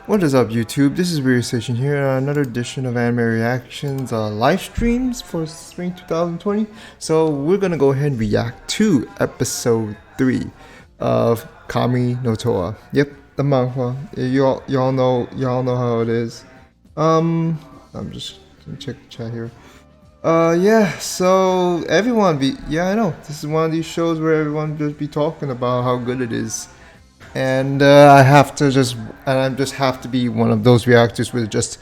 What is up, YouTube? This is Weird Station here, another edition of Anime Reactions live streams for spring 2020. So we're gonna go ahead and react to episode 3 of Kami no Toa. Yep, the manhwa. Y'all know how it is. I'm just gonna check the chat here. Yeah. So everyone I know this is one of these shows where everyone just be talking about how good it is. And I just have to be one of those reactors with just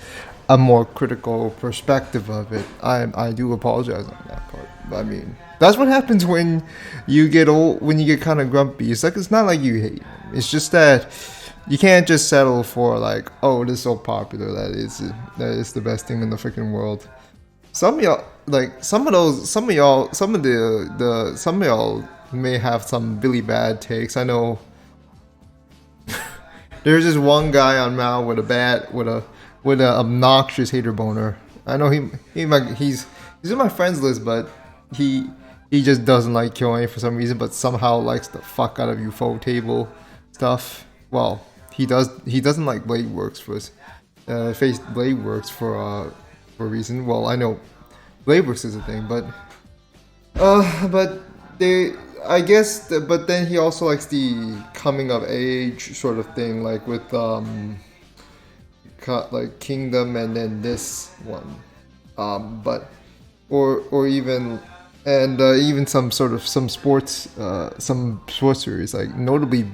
a more critical perspective of it. I do apologize on that part. I mean, that's what happens when you get old, when you get kind of grumpy. It's not like you hate. It's just that you can't just settle for like, oh, this is so popular that is the best thing in the freaking world. Some of y'all, like some of y'all may have some really bad takes. I know. There's this one guy on Mal with a obnoxious hater boner. I know he's in my friends list, but he just doesn't like killing for some reason, but somehow likes the fuck out of UFO table stuff. Well, he doesn't like Blade Works for face Blade Works for a reason. Well, I know Blade Works is a thing, but they. I guess, but then he also likes the coming of age sort of thing, like with like Kingdom and then this one, or even some sports series, like notably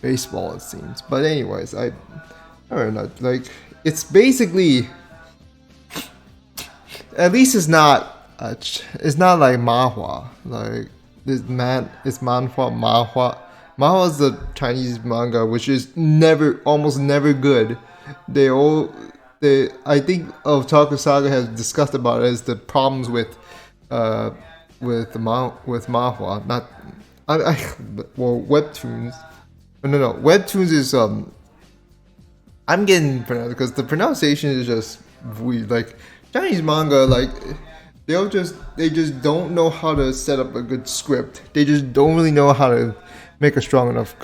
baseball it seems. But anyways, I don't know, like it's basically, at least it's not like manhwa, like. It's manhwa. Manhwa is the Chinese manga, which is almost never good. I think Otaku Saga has discussed about it as the problems with manhwa. Not, webtoons. No, webtoons is I'm getting pronounced because the pronunciation is just weird. Like Chinese manga, like. They just don't know how to set up a good script. They just don't really know how to make a strong enough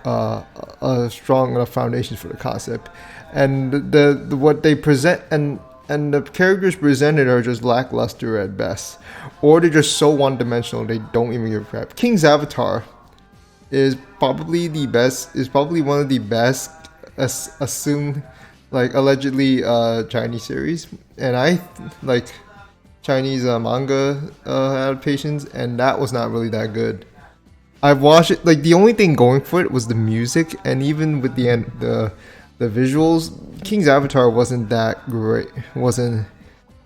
foundation for the concept. And the what they present and the characters presented are just lackluster at best, or they're just so one-dimensional they don't even give a crap. King's Avatar is probably one of the best assumed, like allegedly Chinese series, and I like Chinese manga adaptations, and that was not really that good. I've watched it. Like the only thing going for it was the music, and even with the visuals, King's Avatar wasn't that great. Wasn't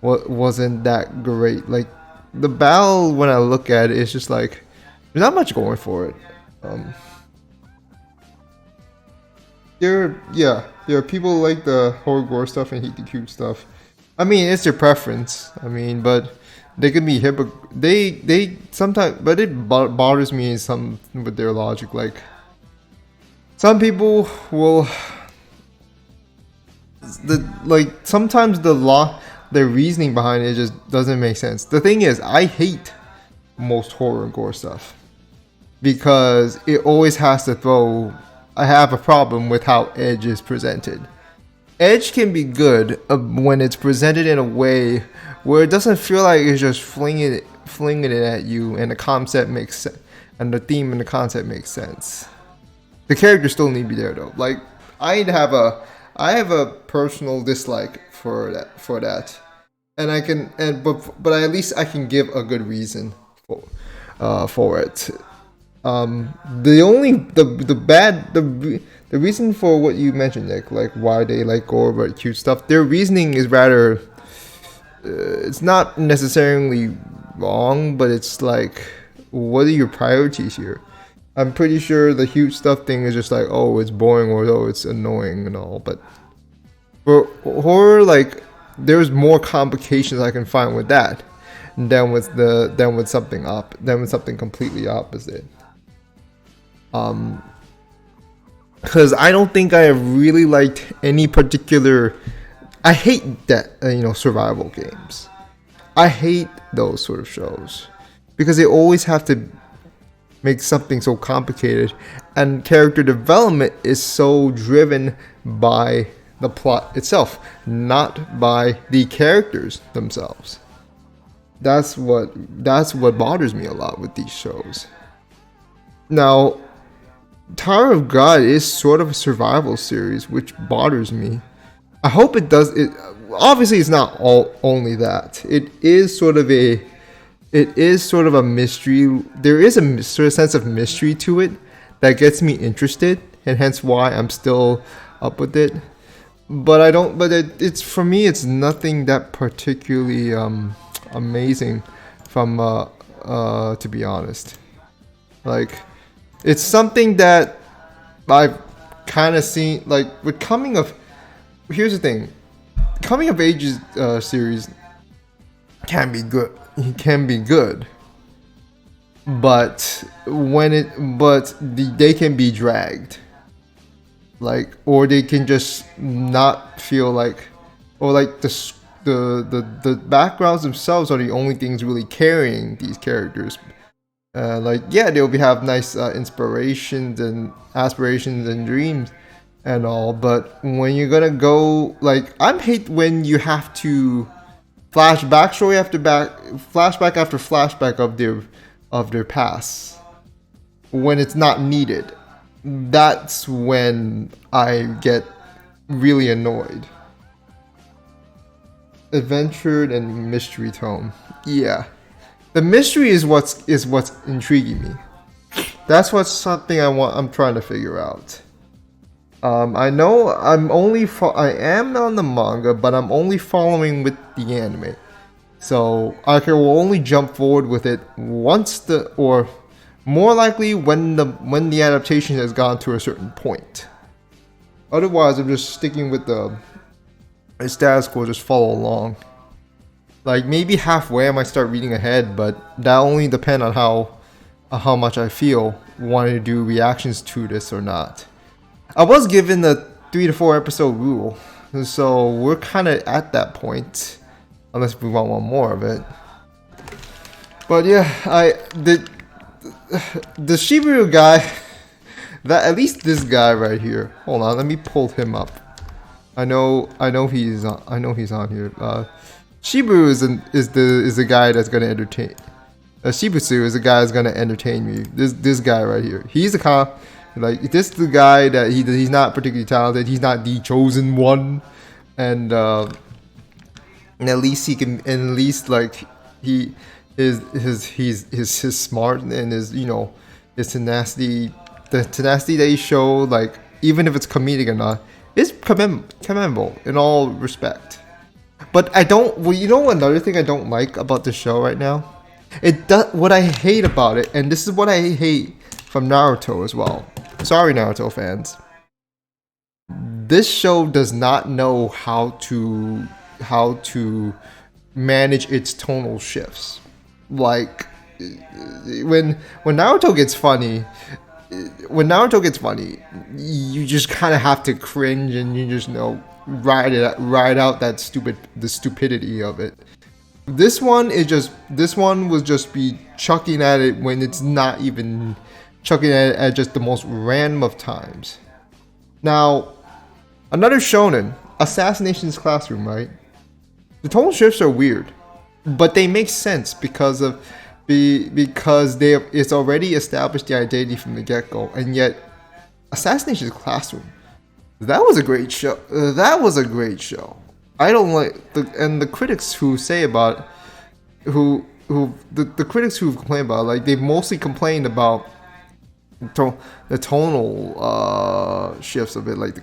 that great. Like the battle, when I look at it, it's just like there's not much going for it. There are people who like the horror gore stuff and hate the cute stuff. I mean, it's your preference. I mean, but they can be They sometimes, but it bothers me with their logic. Like some people will, sometimes their reasoning behind it just doesn't make sense. The thing is, I hate most horror and gore stuff because it always has to throw. I have a problem with how Edge is presented. Edge can be good when it's presented in a way where it doesn't feel like it's just flinging it at you, and the concept makes sense, and the theme and the concept makes sense. The characters still need to be there though. Like I have a personal dislike for that, and but at least I can give a good reason for it. The reason for what you mentioned, Nick, like why they like gore but cute stuff, their reasoning is rather, it's not necessarily wrong, but it's like, what are your priorities here? I'm pretty sure the cute stuff thing is just like, oh, it's boring, or oh, it's annoying and all, but for horror, like there's more complications I can find with that than with something completely opposite. Because I don't think I have really liked any particular. I hate that survival games. I hate those sort of shows because they always have to make something so complicated, and character development is so driven by the plot itself, not by the characters themselves. That's what bothers me a lot with these shows. Now, Tower of God is sort of a survival series, which bothers me. I hope it does it. Obviously, it's not only that. It is sort of a mystery. There is a sort of sense of mystery to it that gets me interested, and hence why I'm still up with it. But I don't. But it's for me, it's nothing that particularly amazing. From to be honest, like it's something that I've kind of seen. Like with coming of. Here's the thing, coming of ages series can be good. It can be good, but they can be dragged, like, or they can just not feel like, or like the backgrounds themselves are the only things really carrying these characters. Like yeah, they'll have nice inspirations and aspirations and dreams and all, but when you're gonna go, like, I hate when you have to flashback after flashback of their past when it's not needed. That's when I get really annoyed. Adventure and mystery tone. Yeah, the mystery is what's intriguing me. That's what's something I'm trying to figure out. I know I am on the manga, but I'm only following with the anime, so I will only jump forward with it once or more likely when the adaptation has gone to a certain point. Otherwise, I'm just sticking with the status quo, just follow along. Like maybe halfway I might start reading ahead, but that only depends on how much I feel wanting to do reactions to this or not. I was given the 3 to 4 episode rule, so we're kind of at that point, unless we want one more of it. But yeah, the Shibuya guy, that at least this guy right here. Hold on, let me pull him up. I know he's on here. Shibu is the guy that's gonna entertain. Shibutsu is the guy that's gonna entertain me. This guy right here. He's a cop. Like this is the guy that he's not particularly talented. He's not the chosen one, and at least he can. And at least like he's smart and his his tenacity. The tenacity that he showed, like even if it's comedic or not, is commendable in all respect. But I don't. Well, another thing I don't like about the show right now. It does what I hate about it, and this is what I hate from Naruto as well. Sorry, Naruto fans. This show does not know how to manage its tonal shifts. Like when Naruto gets funny, you just kind of have to cringe and you just ride out the stupidity of it. This one was just be chucking at it when it's not even chucking at just the most random of times. Now, another shonen, Assassination's Classroom, right? The tonal shifts are weird, but they make sense because it's already established the identity from the get-go, and yet Assassination's Classroom, that was a great show. I don't like the critics who say about the critics who've complained about it, like they've mostly complained about the tonal shifts of it, like the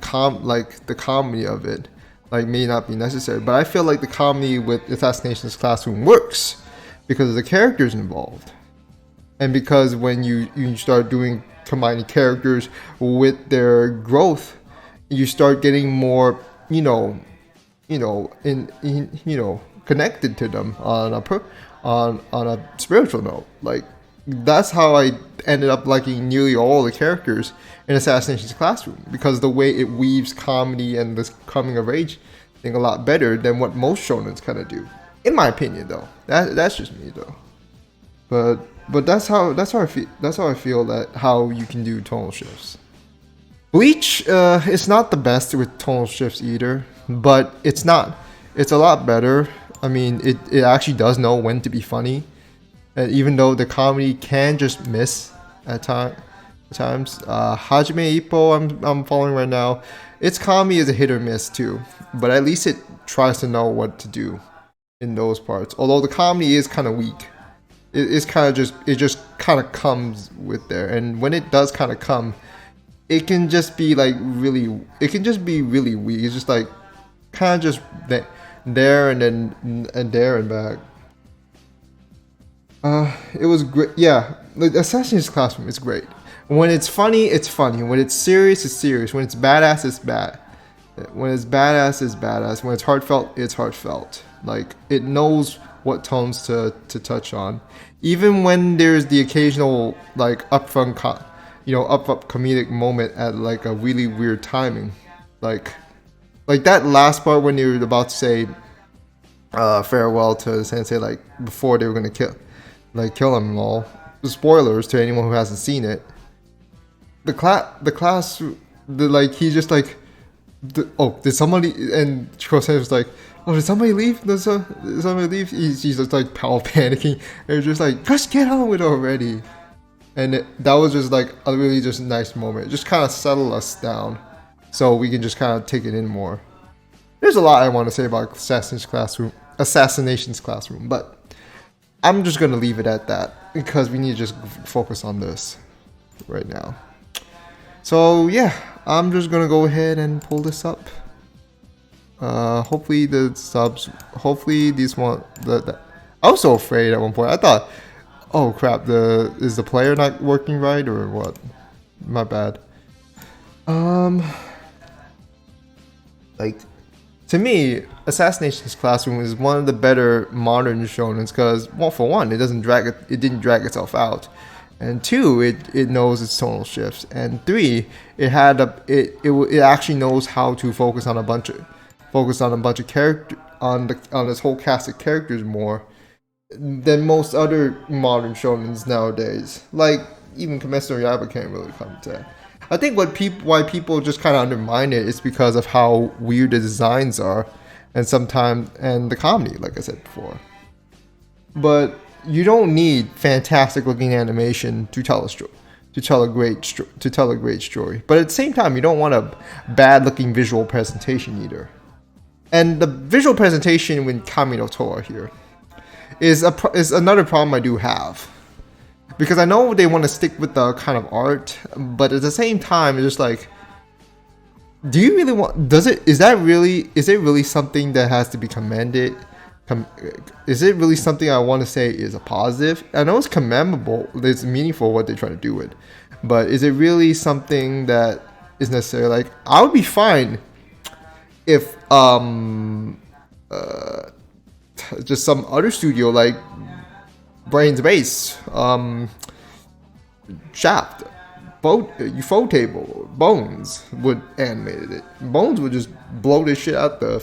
comedy of it, like may not be necessary. But I feel like the comedy with Assassination's Classroom works because of the characters involved, and because when you start combining characters with their growth, you start getting more connected to them on a spiritual note. Like that's how I ended up liking nearly all the characters in Assassination's Classroom, because the way it weaves comedy and this coming of age thing a lot better than what most shonens kind of do, in my opinion. Though that's just me though. But that's how I feel that how you can do tonal shifts. Bleach, it's not the best with tonal shifts either, but it's not. It's a lot better. I mean, it actually does know when to be funny, and even though the comedy can just miss at times. Hajime Ippo, I'm following right now. Its comedy is a hit or miss too, but at least it tries to know what to do in those parts. Although the comedy is kind of weak, it's kind of just it just kind of comes with there, and when it does kind of come, it can just be like really, it can just be really weak. It's just like kind of just there and then and there and back. It was great. Yeah, like Assassin's Classroom is great. When it's funny, it's funny. When it's serious, it's serious. When it's badass, it's bad. When it's badass, it's badass. When it's heartfelt, it's heartfelt. Like it knows what tones to touch on. Even when there's the occasional like upfront, up comedic moment at like a really weird timing, like that last part when you're about to say farewell to the sensei, like before they were gonna kill him all. Spoilers to anyone who hasn't seen it. He's just like, did somebody? And Chikose was like, oh, did somebody leave? Did somebody leave? He's just like panicking. And it's just like, just get on with it already. And that was just like a really just nice moment. It just kind of settled us down, so we can just kind of take it in more. There's a lot I want to say about Assassination's Classroom, but I'm just gonna leave it at that because we need to just focus on this right now. So yeah, I'm just gonna go ahead and pull this up. Hopefully the subs. Hopefully these one. I was so afraid at one point. I thought, oh crap, is the player not working right or what? My bad. Like to me, Assassination's Classroom is one of the better modern shonens because, well, for one, it didn't drag itself out, and two, it knows its tonal shifts, and three, it actually knows how to focus on a bunch of character on this whole cast of characters more than most other modern shonens nowadays. Like even Kimetsu no Yaiba can't really come to that. I think why people just kind of undermine it is because of how weird the designs are, and the comedy, like I said before. But you don't need fantastic looking animation to tell a great story. But at the same time, you don't want a bad looking visual presentation either. And the visual presentation with Kami no Toa here is another problem I do have. Because I know they want to stick with the kind of art, but at the same time, it's just like, do you really want? Is it really something that has to be commended? Is it really something I want to say is a positive? I know it's commendable, it's meaningful what they're trying to do with, but is it really something that is necessary? Like, I would be fine if just some other studio like Brain's Base, Shaft, Ufotable, Bones would animated it. Bones would just blow this shit out the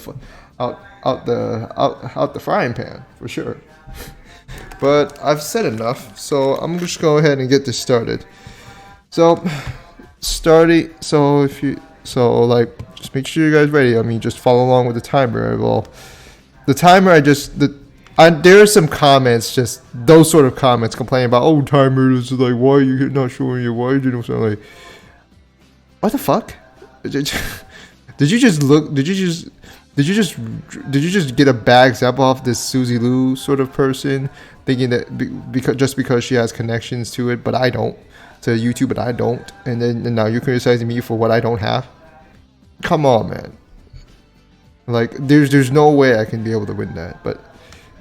frying pan for sure. But I've said enough, so I'm just go ahead and get this started. So just make sure you guys ready. I mean, just follow along with the timer. Well, the timer there are some comments, just those sort of comments complaining about, oh, timers, like, why are you not showing it? Why are you doing something like, what the fuck? Did you just get a bad example off this Suzy Lou sort of person, thinking that because she has connections to it, but I don't, to YouTube, but I don't, and now you're criticizing me for what I don't have? Come on, man. Like, there's no way I can be able to win that, but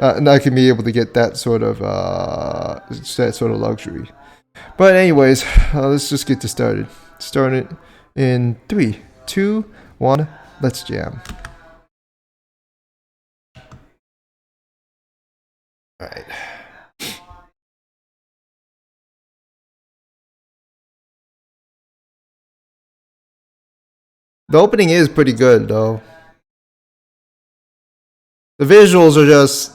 and I can be able to get that sort of luxury. But anyways, let's just get this started. Start it in 3, 2, 1. Let's jam. All right. The opening is pretty good though. The visuals are just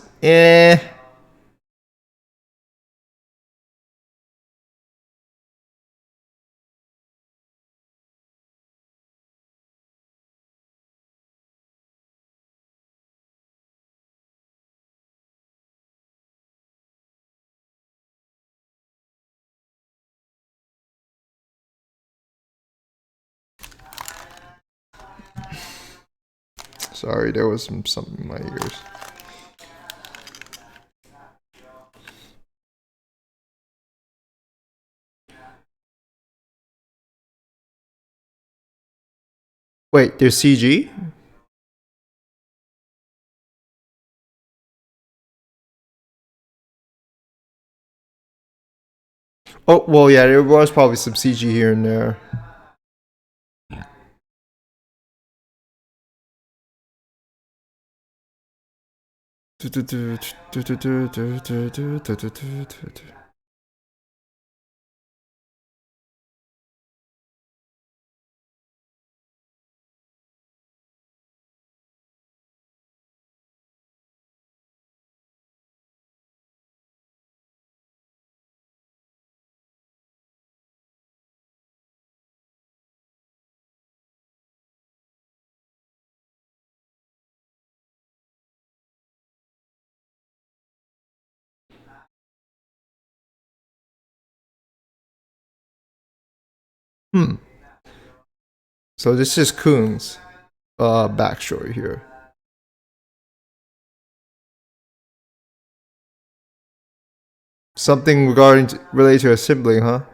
Sorry, there was something in my ears. Wait, there's CG? Oh, well, yeah, there was probably some CG here and there. Hmm. So this is Khun's backstory here. Something related to a sibling, huh?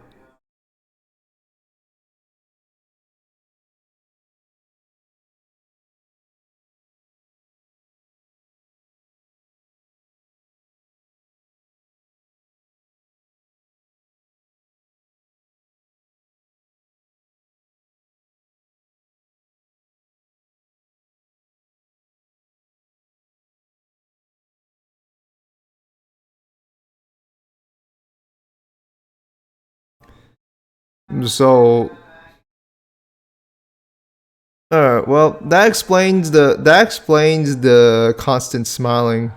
So, well, that explains the constant smiling.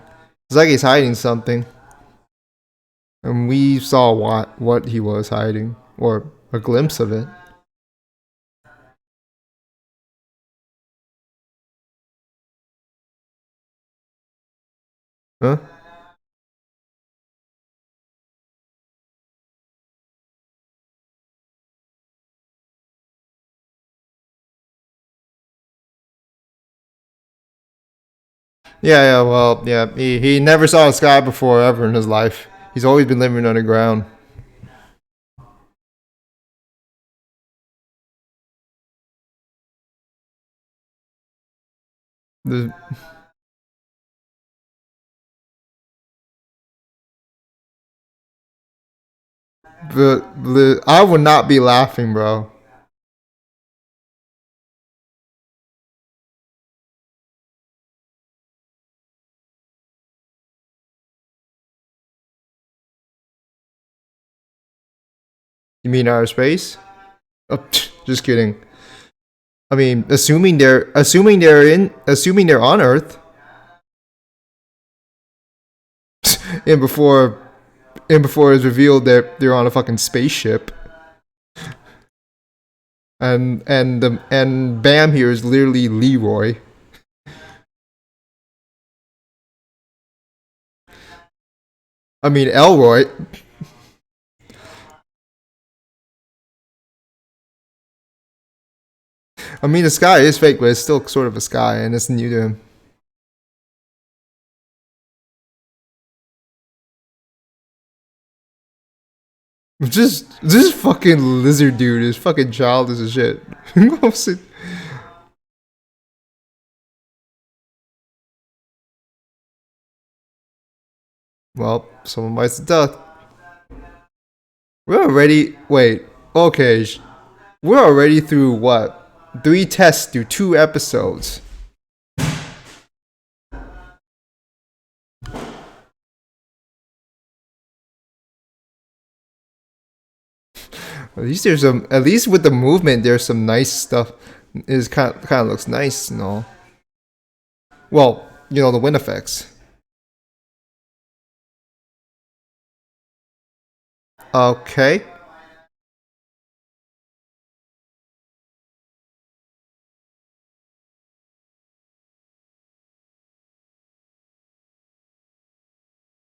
It's like he's hiding something, and we saw what he was hiding, or a glimpse of it. Huh? Yeah, yeah. Well, yeah. He never saw a sky before ever in his life. He's always been living underground. The, I would not be laughing, bro. You mean outer space? Oh, just kidding. I mean, assuming they're on Earth, and before it's revealed that they're on a fucking spaceship, and Bam here is literally Leroy. I mean Elroy. I mean the sky is fake, but it's still sort of a sky, and it's new to him. Just this fucking lizard dude is fucking childish as shit. Well, someone bites the dust. We're already wait. Okay, we're already through what? 3 tests through 2 episodes. At least there's some. At least with the movement, there's some nice stuff. Is kind of looks nice and all. Well, the wind effects. Okay.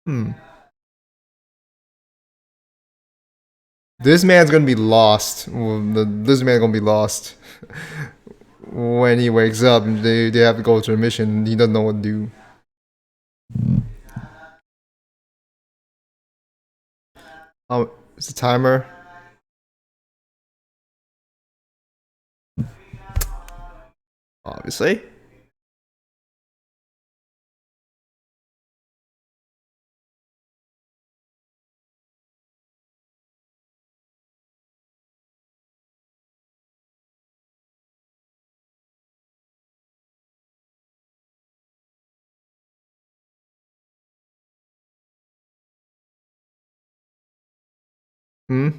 Hmm. This man's gonna be lost. This man's gonna be lost. when he wakes up, they have to go to a mission. He doesn't know what to do. It's a timer. Obviously. Hmm.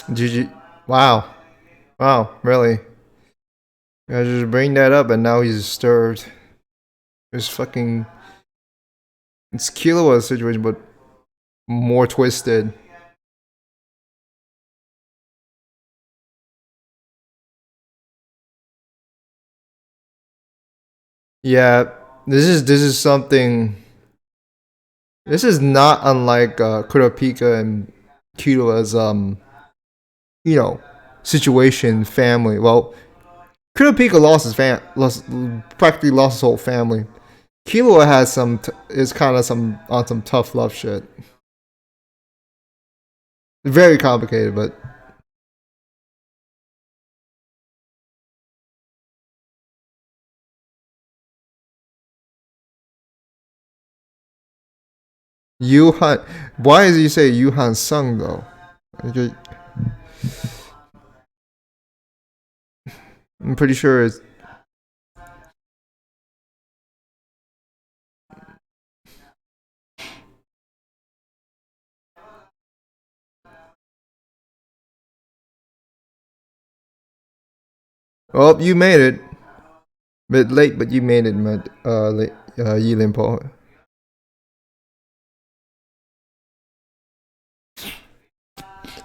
GG. Wow. Wow. Really? I just bring that up, and now he's disturbed. It's fucking. It's Killua's situation, but more twisted. Yeah, this is something. This is not unlike Kurapika and Killua's you know situation, family. Well, Kurapika lost his practically lost his whole family. Killua has is kind of some on some tough love shit. Very complicated, but Yuhan. Why does he say Yuhan Sung though? Okay, I'm pretty sure it's. Oh, you made it. Bit late, but you made it, Yilin Po.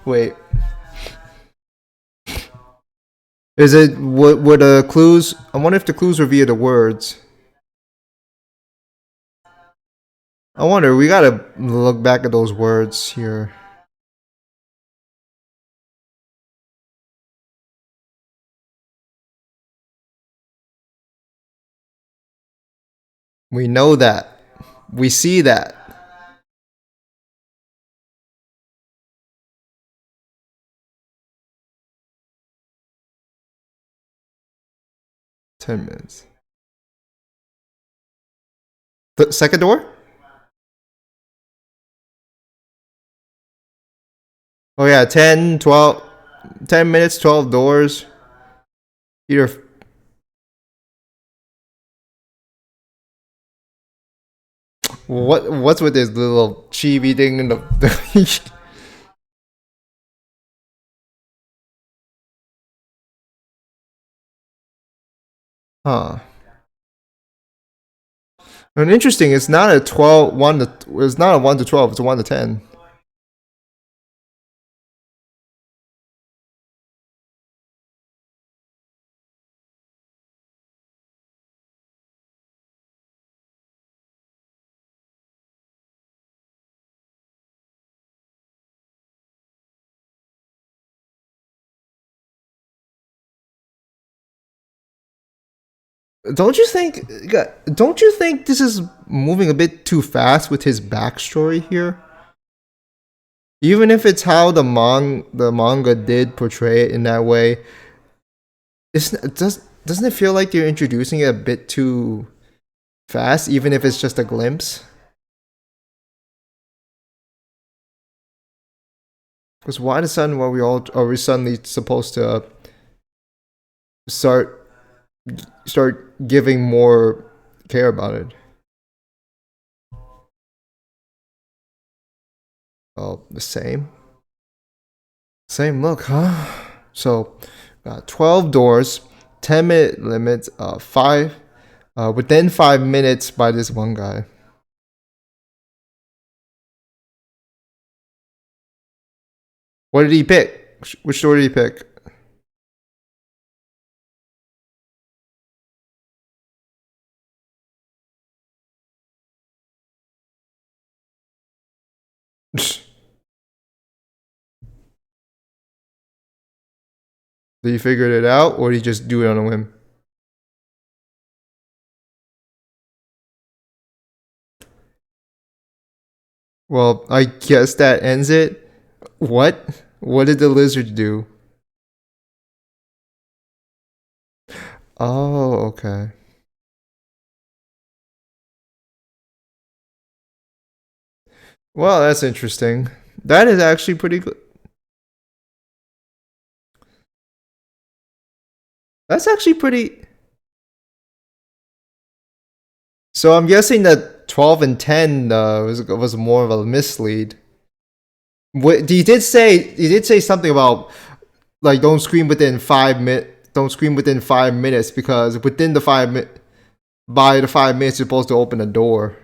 Wait, is it would the clues? I wonder if the clues were via the words. I wonder. We gotta look back at those words here. We know that. We see that. 10 minutes. The second door? Oh yeah, 10, 12, 10 minutes, 12 doors. Either. What's with this little chibi thing in the huh. And interesting, it's not a 12 1 to it's not a 1 to 12, it's a 1 to 10. Don't you think this is moving a bit too fast with his backstory here? Even if it's how the manga did portray it in that way, doesn't it feel like you're introducing it a bit too fast, even if it's just a glimpse? Because why the sudden are we suddenly supposed to start giving more care about it? Oh, the same look, huh? So, 12 doors, 10-minute limit, five within 5 minutes by this one guy. What did he pick? Which door did he pick? So you figured it out, or did you just do it on a whim? Well, I guess that ends it. What? What did the lizard do? Oh, okay. Well, that's interesting. That is actually pretty good. That's actually pretty. So I'm guessing that 12 and 10 was more of a mislead. What he did say something about like don't scream within 5 minutes. Don't scream within 5 minutes because within the 5 minutes, by the 5 minutes, you're supposed to open a door.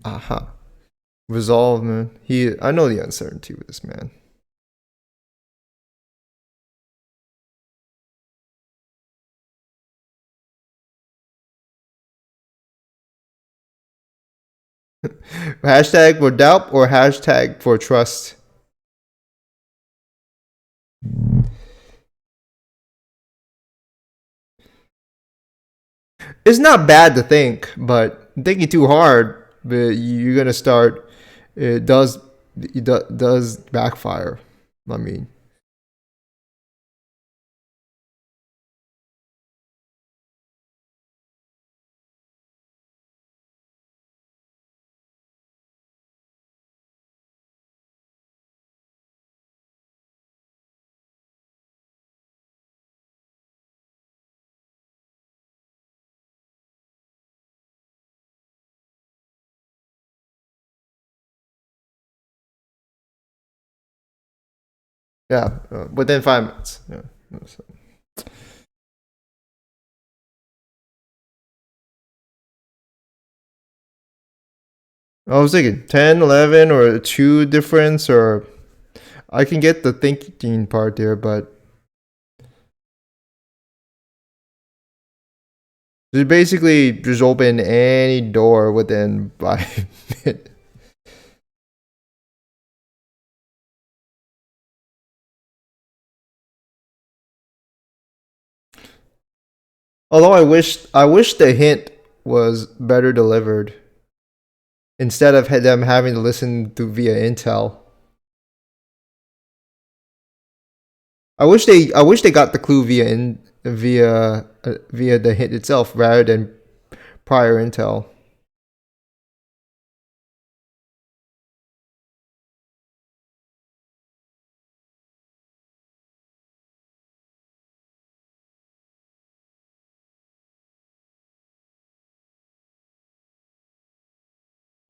Aha. Uh-huh. Resolve, man. I know the uncertainty with this man. Hashtag for doubt or hashtag for trust. It's not bad to think, but thinking too hard, but you're gonna start. It does backfire. I mean, yeah, within 5 minutes. Yeah. I was thinking 10, 11, or two difference, or I can get the thinking part there, but you basically just open any door within 5 minutes. Although I wish the hint was better delivered instead of them having to listen to via intel. I wish they got the clue via the hint itself rather than prior intel.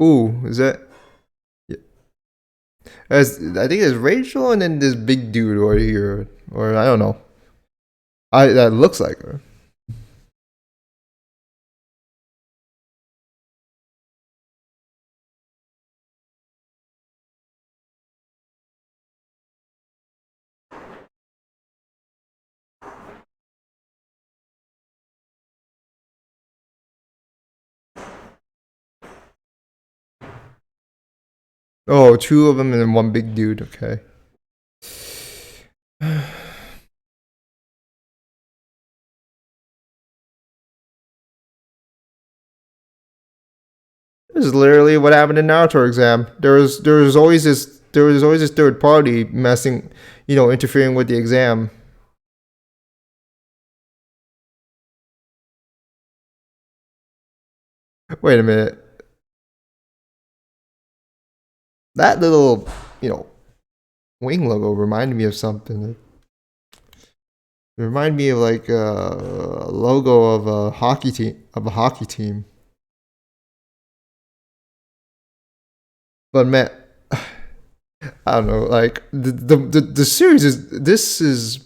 Ooh, is that? I think there's Rachel and then this big dude over here, or I don't know. I that looks like her. Oh, two of them and then one big dude. Okay. This is literally what happened in Naruto exam. There was always this third party messing, interfering with the exam. Wait a minute. That little, you know, wing logo reminded me of something. It reminded me of like a logo of a hockey team. But man, I don't know. Like the series is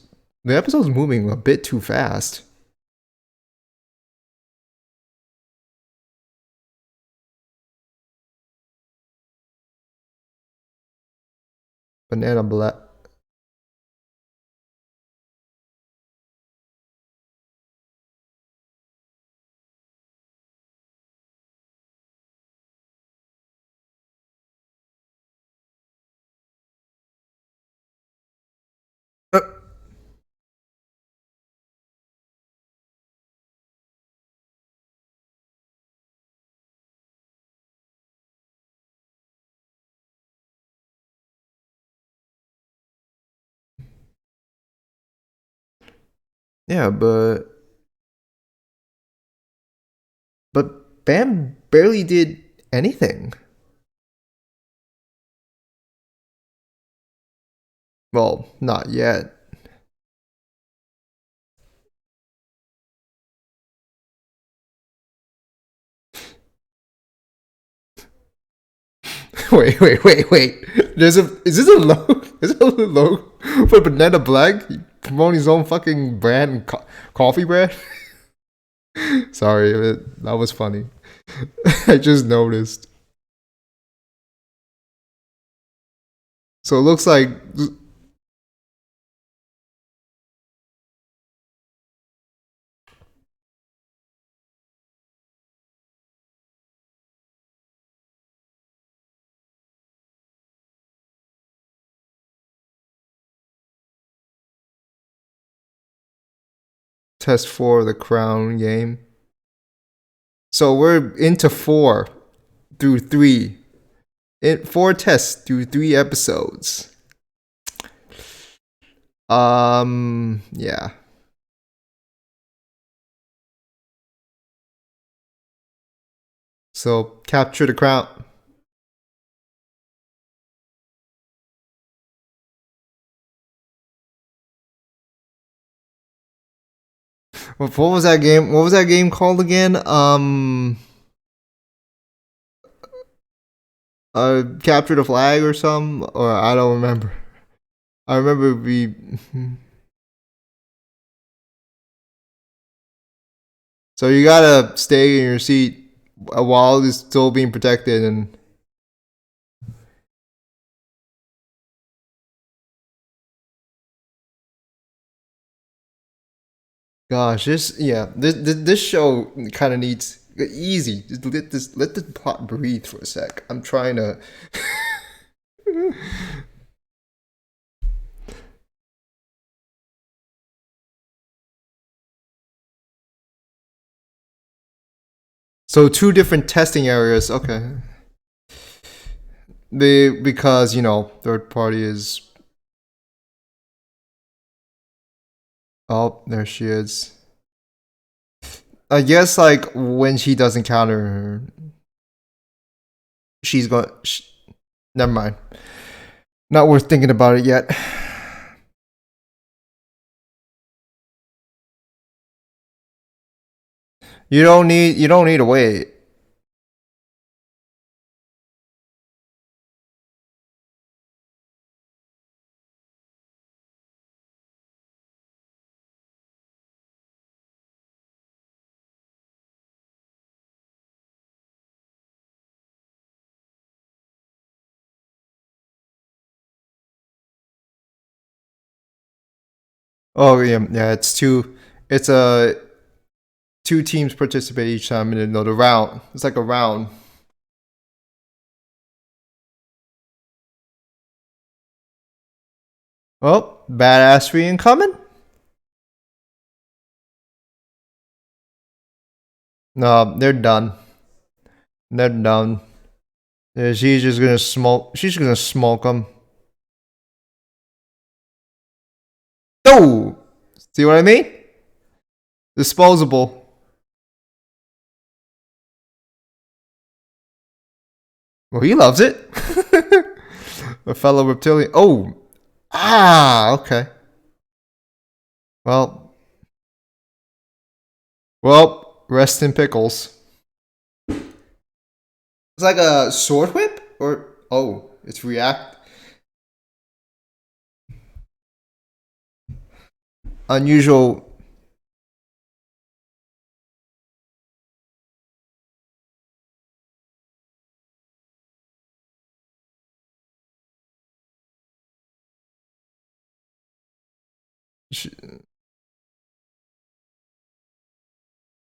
the episode's moving a bit too fast. Banana black. Yeah, but Bam barely did anything. Well, not yet. Wait. Is this a logo? Is it a logo for Banana Black promoting his own fucking brand and coffee brand? Sorry, that was funny. I just noticed. So it looks like test 4 of the Crown game. So we're into 4 through 3. 4 tests through 3 episodes. Yeah. So capture the crown. What was that game? What was that game called again? Capture the flag or something, or I don't remember. I remember we. So you gotta stay in your seat while it's still being protected, and gosh, this show kind of needs easy. Just let the plot breathe for a sec. I'm trying to. So two different testing areas. Okay. Because third party is. Oh, there she is. I guess like when she doesn't counter her, she's going. Never mind. Not worth thinking about it yet. You don't need to wait. Oh yeah. It's a two teams participate each time in another round. It's like a round. Oh, badassery incoming? No, they're done. They're done. Yeah, she's just gonna smoke. She's gonna smoke them. No, see what I mean? Disposable. Well, he loves it. A fellow reptilian. Oh, okay. Well, rest in pickles. It's like a sword whip, or it's react unusual.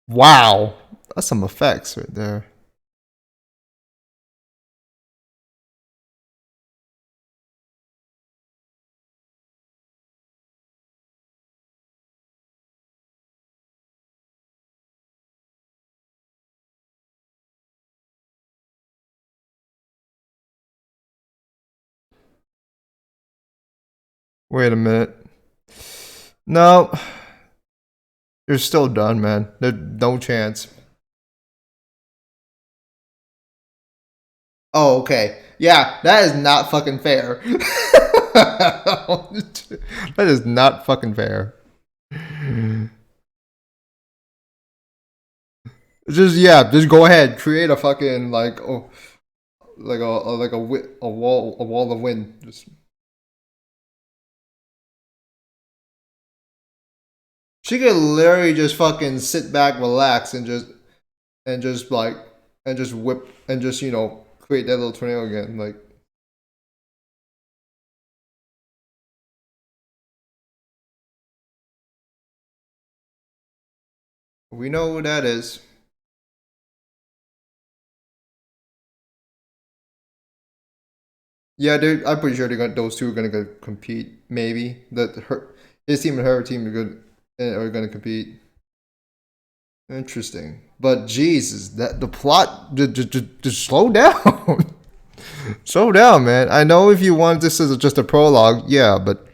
Wow, that's some effects right there. Wait a minute. No, You're still done, man. There's no chance. Oh, okay. Yeah, that is not fucking fair. That is not fucking fair. Just yeah, just go ahead, create a fucking like oh, a wall of wind. Just she could literally just fucking sit back, relax, and just like and just whip and just create that little tornado again. Like we know who that is. Yeah, I'm pretty sure those two are gonna go compete. Maybe that her his team and her team are gonna compete. Interesting, but Jesus, that the plot just slow down, slow down, man. I know if you want this as just a prologue, yeah, but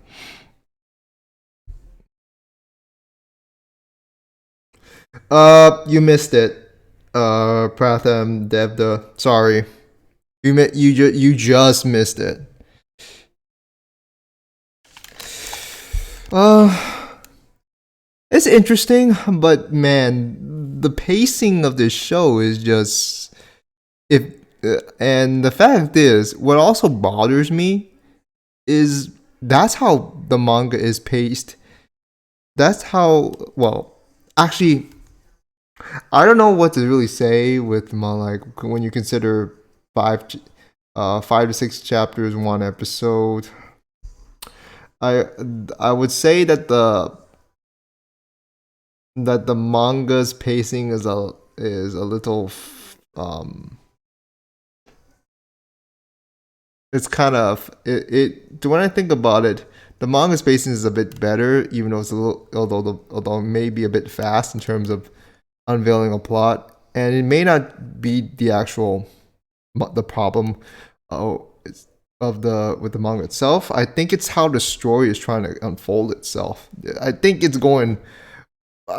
you missed it. Pratham Devda, sorry, you just missed it. Uh, it's interesting, but man, the pacing of this show is just if and the fact is, what also bothers me is that's how the manga is paced. That's how well, actually, I don't know what to really say with my like when you consider five, 5 to 6 chapters, one episode. I I would say that the manga's pacing is a little it's kind of when I think about it, the manga's pacing is a bit better, even though it's a little although it may be a bit fast in terms of unveiling a plot, and it may not be the actual the problem of the with the manga itself. I think it's how the story is trying to unfold itself. I think it's going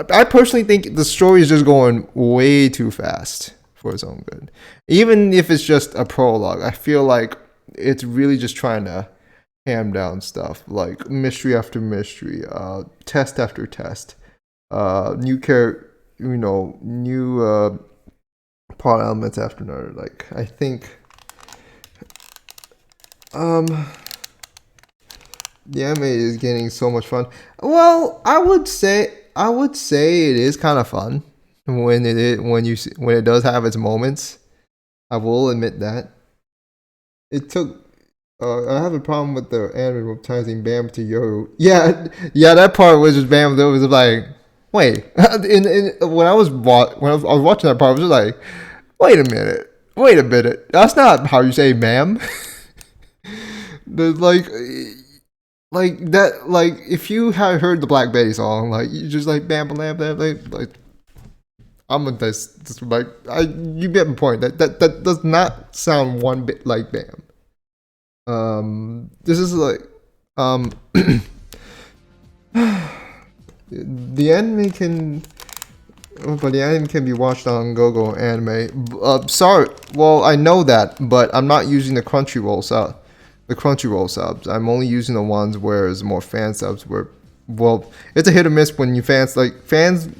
I personally think the story is just going way too fast for its own good. Even if it's just a prologue, I feel like it's really just trying to ham down stuff like mystery after mystery, test after test, new new plot elements after another. Like I think, um, the anime is getting so much fun. Well, I would say it is kind of fun when it does have its moments. I will admit that it took. I have a problem with the anime advertising Bam to Yoru. Yeah, yeah, that part was just Bam. It was like, wait, when I was watching that part, I was just like, wait a minute, that's not how you say Bam. There's like that like if you had heard the Black Betty song, like you just like bam bam bam bam like I'm a this like you get my point. That does not sound one bit like Bam. This is like um the anime can but the anime can be watched on GoGo Anime. Sorry, well I know that, but I'm not using the Crunchyroll subs. I'm only using the ones where it's more fan subs where well, it's a hit or miss when you fans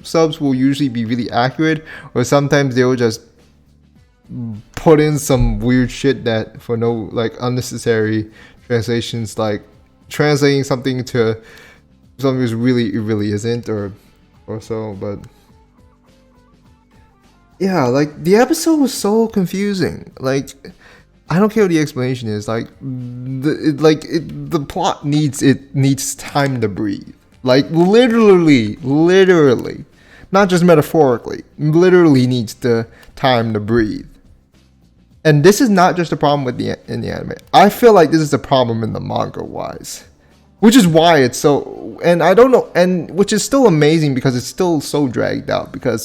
subs will usually be really accurate, or sometimes they will just put in some weird shit that for no like unnecessary translations, like translating something to something is really it really isn't or so. But yeah, like the episode was so confusing. Like I don't care what the explanation is. Like the plot needs time to breathe. Like literally, not just metaphorically. Literally needs the time to breathe. And this is not just a problem in the anime. I feel like this is a problem in the manga wise, which is why it's so. And I don't know, and which is still amazing because it's still so dragged out because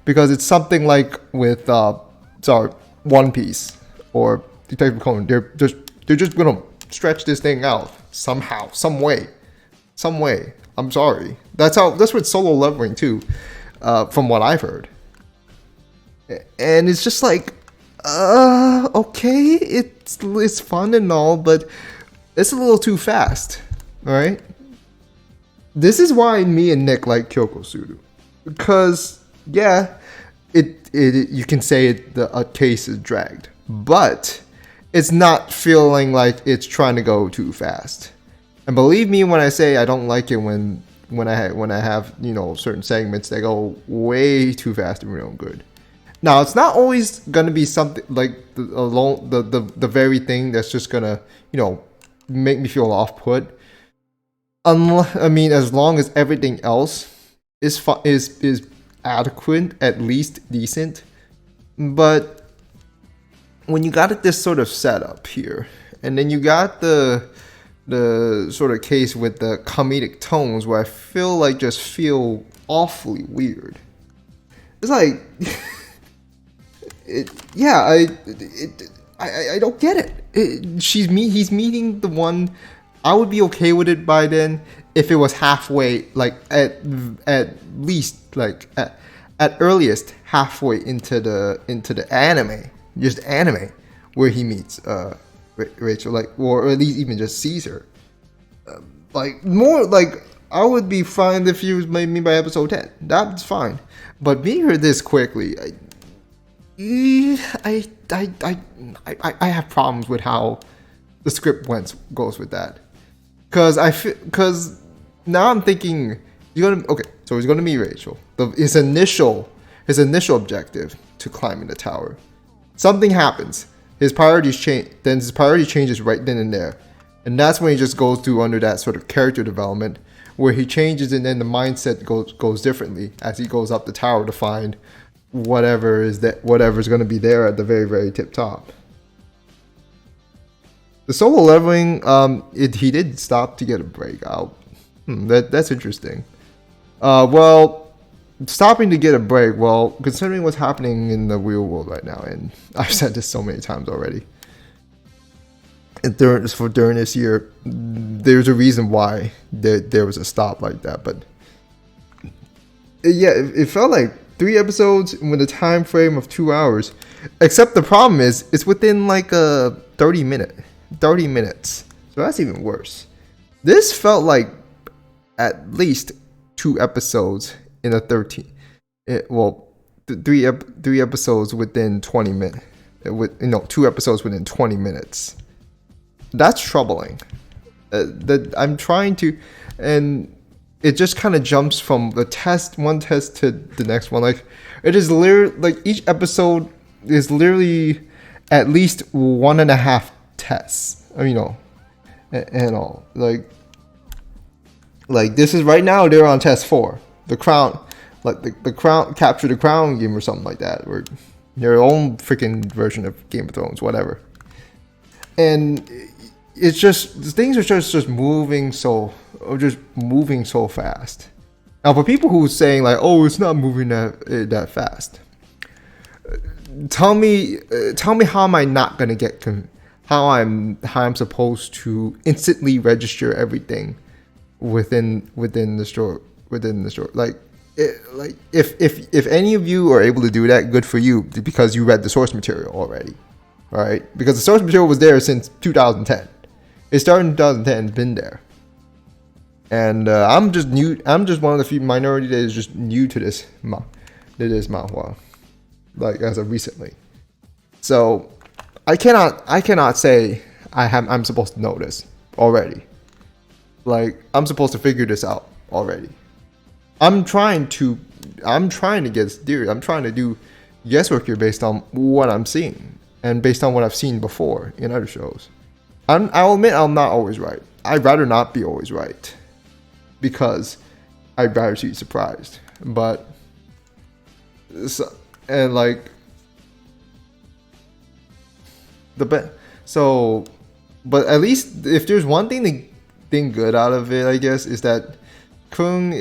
it's something like with One Piece or Detective Conan. They're just gonna stretch this thing out somehow, some way. I'm sorry, That's what solo leveling too, from what I've heard. And it's just like, okay, it's fun and all, but it's a little too fast, all right? This is why me and Nick like Kyoko Suru, because yeah, it you can say a case is dragged, but it's not feeling like it's trying to go too fast. And believe me when I say I don't like it when I have certain segments that go way too fast and real good. Now it's not always gonna be something like the very thing that's just gonna make me feel off put. As long as everything else is adequate, at least decent. But when you got this sort of setup here, and then you got the sort of case with the comedic tones where I feel awfully weird. It's like, I don't get it. He's meeting the one. I would be okay with it by then if it was halfway, like at least like at earliest halfway into the anime, just anime, where he meets Rachel, like, or at least even just sees her. Like more like I would be fine if you made me by episode 10. That's fine, but being her this quickly, I have problems with how the script goes with that. Because now I'm thinking so he's gonna meet Rachel. His initial objective to climbing the tower. Something happens. His priorities change. Then his priority changes right then and there, and that's when he just goes through under that sort of character development where he changes, and then the mindset goes differently as he goes up the tower to find whatever's going to be there at the very, very tip top. The solo leveling, he did stop to get a break out. That's interesting. Well, stopping to get a break. Well, considering what's happening in the real world right now, and I've said this so many times already. And during this year, there's a reason why there was a stop like that. But yeah, it felt like 3 episodes with a time frame of 2 hours. Except the problem is it's within like a 30 minutes. So that's even worse. This felt like at least 2 episodes in a 13. 3 episodes within 20 minutes. 2 episodes within 20 minutes. That's troubling. That I'm trying to, and it just kind of jumps from one test to the next one. Like it is literally like each episode is literally at least 1.5 tests. And all like this is right now they're on test 4. The crown, like the crown, capture the crown game or something like that, or their own freaking version of Game of Thrones, whatever. And it's just things are just moving so fast. Now, for people who are saying like, "Oh, it's not moving that fast," tell me how am I not gonna get how I'm supposed to instantly register everything within the store like if any of you are able to do that, good for you, because you read the source material already, all right? Because the source material was there since 2010. It started in 2010, been there. And I'm just one of the few minority that is just new to this manhwa, like as of recently. So I cannot say I'm supposed to know this already. Like I'm supposed to figure this out already. I'm trying to get theory. I'm trying to do guesswork here based on what I'm seeing and based on what I've seen before in other shows. I'll admit I'm not always right. I'd rather not be always right, because I'd rather see surprised. But and like but at least if there's one thing good out of it, I guess, is that Khun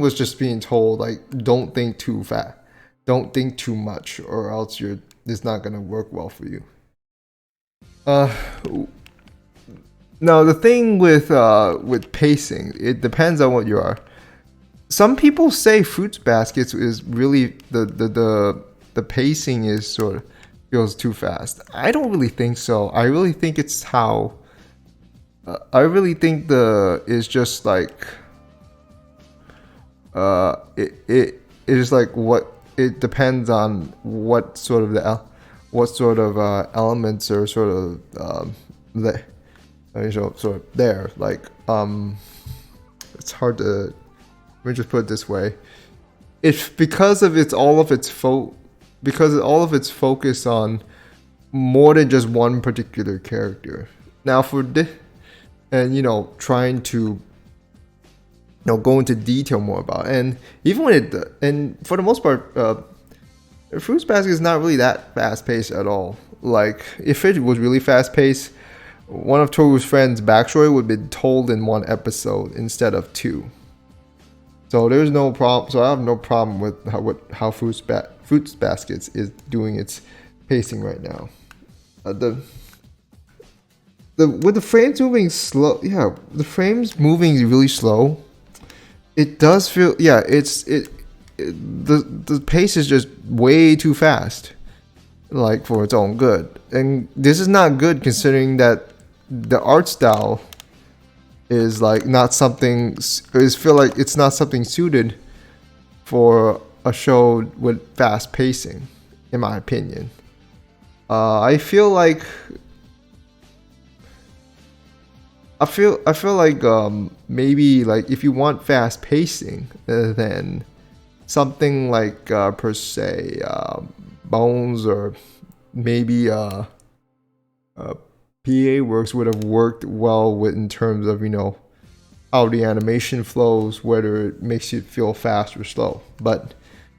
was just being told, like, don't think too fast, don't think too much, or else it's not gonna work well for you. Now the thing with pacing, it depends on what you are. Some people say Fruits Baskets is really the pacing is sort of feels too fast. I don't really think so. I really think it's how. I really think the is just like it is like what it depends on what sort of elements are sort of the sort of there. Like it's hard to, let me just put it this way. It's because of all of its focus on more than just one particular character. Now for this, and trying to go into detail more about it. And even when and for the most part, Fruits Basket is not really that fast paced at all. Like if it was really fast paced, one of Toru's friends' backstory would be told in one episode instead of two. So there's no problem. So I have no problem with how Fruits Baskets is doing its pacing right now. With the frames moving slow, the frames moving really slow. It does feel, the pace is just way too fast, like for its own good. And this is not good considering that the art style is like not something. Feel like it's not something suited for a show with fast pacing, in my opinion. I feel like maybe like if you want fast pacing, then something like per se Bones or maybe PA Works would have worked well with in terms of how the animation flows, whether it makes you feel fast or slow. But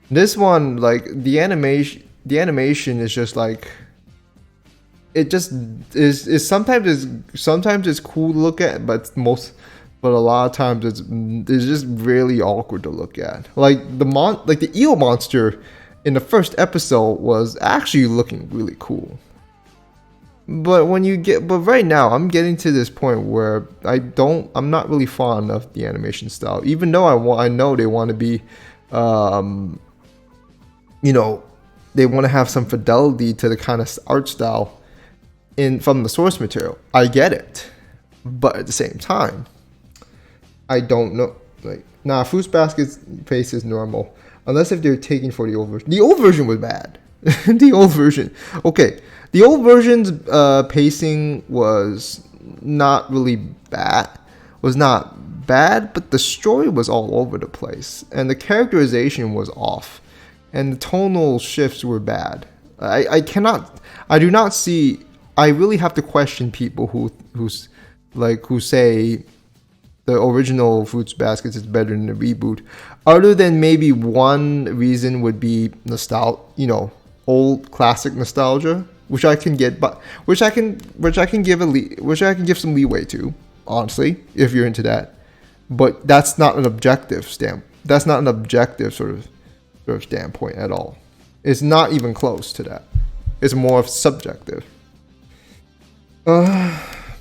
this one, like the animation is just like. It just is sometimes it's cool to look at, but a lot of times it's just really awkward to look at. Like the eel monster in the first episode was actually looking really cool. But right now I'm getting to this point where I'm not really fond of the animation style, even though I know they want to be, they want to have some fidelity to the kind of art style from the source material. I get it, but at the same time, I don't know. Like, Fruits Basket's pace is normal, unless if they're taking for the old version. The old version was bad. The old version, okay. The old version's pacing was not really bad. Was not bad, but the story was all over the place, and the characterization was off, and the tonal shifts were bad. I do not see. I really have to question people who say the original Fruits Baskets is better than the reboot. Other than maybe one reason would be nostalgia, old classic nostalgia, which I can get, but which I can give some leeway to, honestly, if you're into that. But that's not an objective That's not an objective sort of standpoint at all. It's not even close to that. It's more of subjective.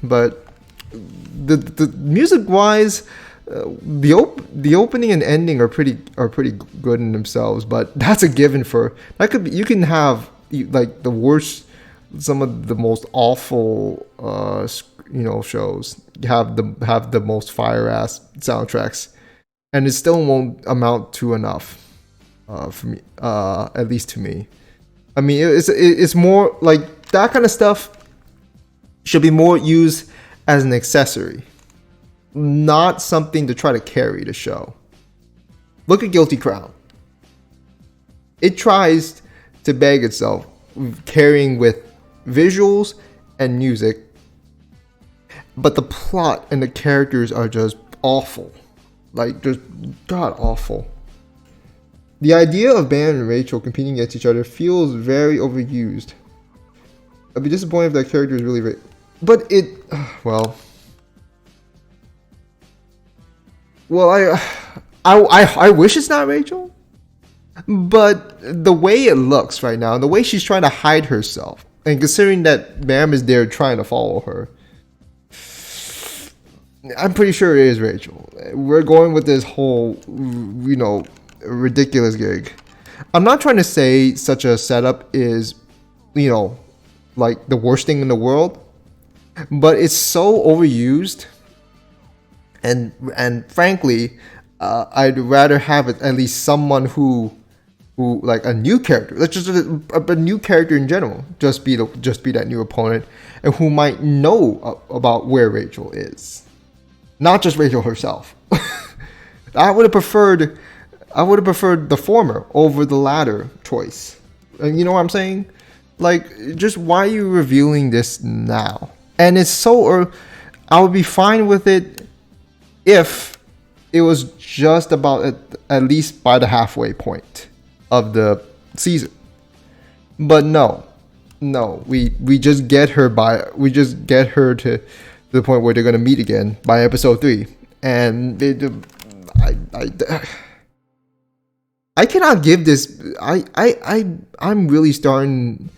But the music wise, the opening and ending are pretty good in themselves. But that's a given for that could be. You can have like the worst, some of the most awful shows have the most fire ass soundtracks, and it still won't amount to enough for me, at least to me. I mean, it's more like that kind of stuff should be more used as an accessory, not something to try to carry the show. Look at Guilty Crown. It tries to beg itself carrying with visuals and music, but the plot and the characters are just awful. Like, just god awful. The idea of Bam and Rachel competing against each other feels very overused. I'd be disappointed if that character is really but it, well, I wish it's not Rachel, but the way it looks right now, the way she's trying to hide herself, and considering that Bam is there trying to follow her, I'm pretty sure it is Rachel. We're going with this whole, ridiculous gig. I'm not trying to say such a setup is, you know, like the worst thing in the world, but it's so overused, and frankly, I'd rather have it at least someone who like a new character, let's just a new character in general, just be that new opponent, and who might know about where Rachel is, not just Rachel herself. I would have preferred the former over the latter choice. And you know what I'm saying? Like, just why are you revealing this now? And it's so, I would be fine with it if it was just about at least by the halfway point of the season. But no, we just get her to the point where they're gonna meet again by episode 3, and I cannot give this. I'm really starting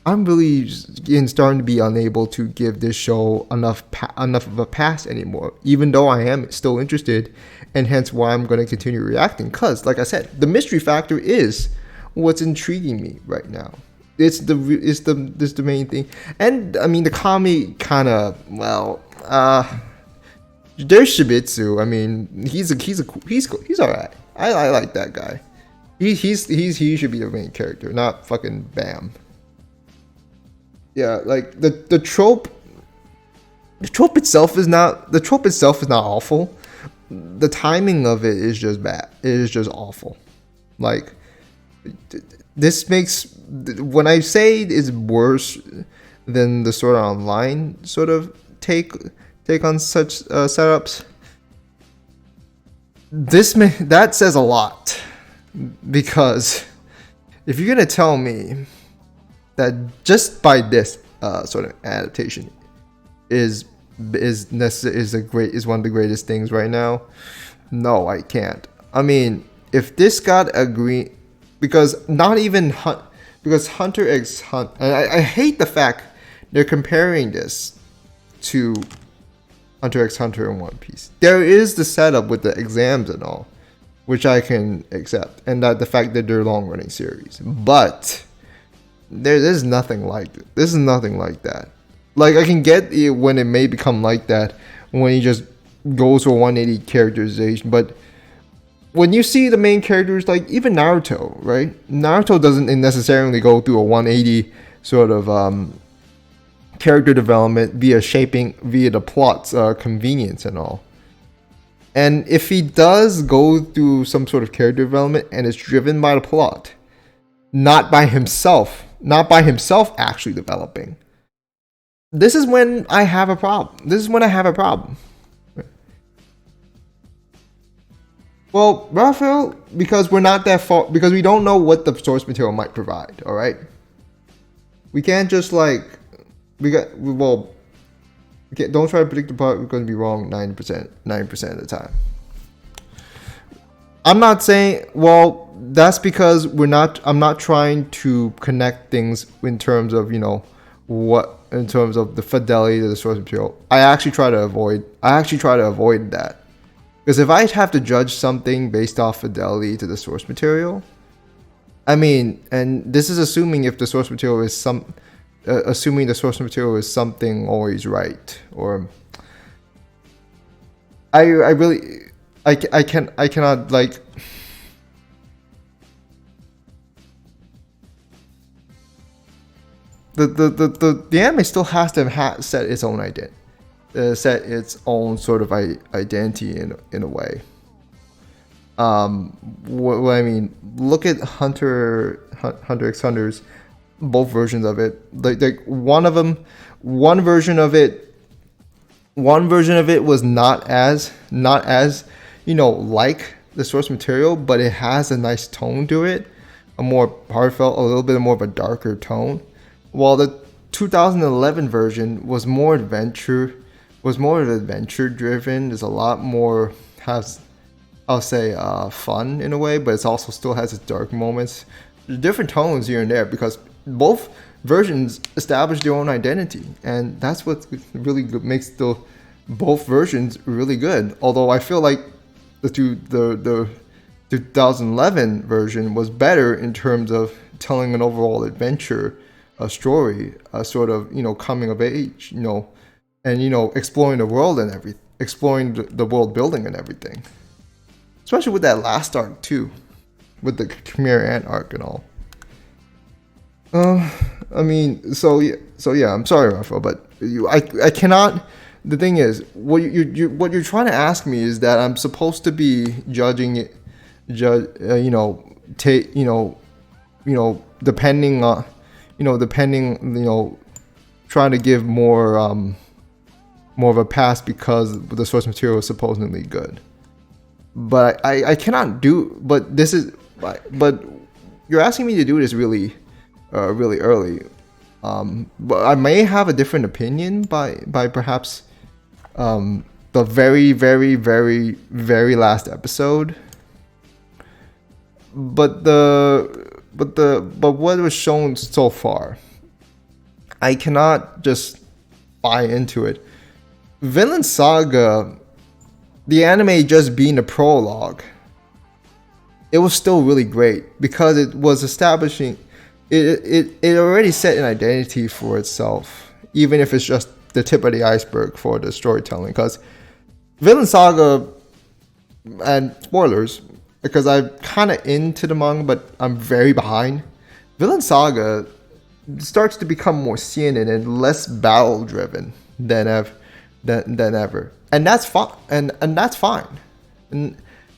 to be unable to give this show enough of a pass anymore, even though I am still interested, and hence why I'm going to continue reacting. Cause, like I said, the mystery factor is what's intriguing me right now. It's the main thing, and I mean the comedy kind of there's Shibitsu. I mean he's all right. I like that guy. He should be the main character, not fucking Bam. Yeah, like the trope itself is not awful. The timing of it is just bad. It is just awful. Like, this makes, when I say it's worse than the Sword Art Online sort of take on such setups, that says a lot, because if you're gonna tell me that just by this sort of adaptation is one of the greatest things right now, no, I can't. I mean, if this got agreed, because Hunter x Hunter, and I hate the fact they're comparing this to Hunter x Hunter and One Piece. There is the setup with the exams and all, which I can accept, and that the fact that they're long running series, but there's nothing like it. This is nothing like that. Like, I can get it when it may become like that when he just goes for 180 characterization, but when you see the main characters, like even Naruto, right? Naruto doesn't necessarily go through a 180 sort of character development via the plot's convenience and all. And if he does go through some sort of character development and it's driven by the plot, not by himself actually developing, this is when I have a problem. Well, Raphael, because we're not that far, because we don't know what the source material might provide, all right? We can't just don't try to predict the part we're going to be wrong 90% of the time. I'm not saying, well, that's because I'm not trying to connect things in terms of, in terms of the fidelity to the source material. I actually try to avoid that. Because if I have to judge something based off fidelity to the source material, I mean, and this is assuming if the source material is assuming the source material is something always right, or I cannot like. The anime still has to set its own identity. Set its own sort of identity in a way. What I mean, look at Hunter x Hunter's both versions of it. Like one version of it was not as like the source material, but it has a nice tone to it, a more heartfelt, a little bit more of a darker tone. While the 2011 version was more adventure driven. There's a lot more fun in a way, but it also still has its dark moments. There's different tones here and there because both versions establish their own identity, and that's what really makes the both versions really good. Although I feel like the 2011 version was better in terms of telling an overall adventure, a story, a sort of coming of age, and exploring the world and everything, exploring the world building and everything. Especially with that last arc too, with the Khmer Ant arc and all. I mean, so yeah. I'm sorry, Raphael, but I cannot. The thing is, what you're trying to ask me is that I'm supposed to be judging it, depending on, trying to give more of a pass because the source material is supposedly good. But I cannot do. But this is, but you're asking me to do this really early. But I may have a different opinion by perhaps the very, very, very, very last episode. But what was shown so far, I cannot just buy into it. Vinland Saga, the anime just being a prologue, it was still really great because it was establishing. It already set an identity for itself, even if it's just the tip of the iceberg for the storytelling. Because Vinland Saga, and spoilers, because I'm kind of into the manga, but I'm very behind. Vinland Saga starts to become more seinen and less battle driven than ever, and that's fine. And that's fine, and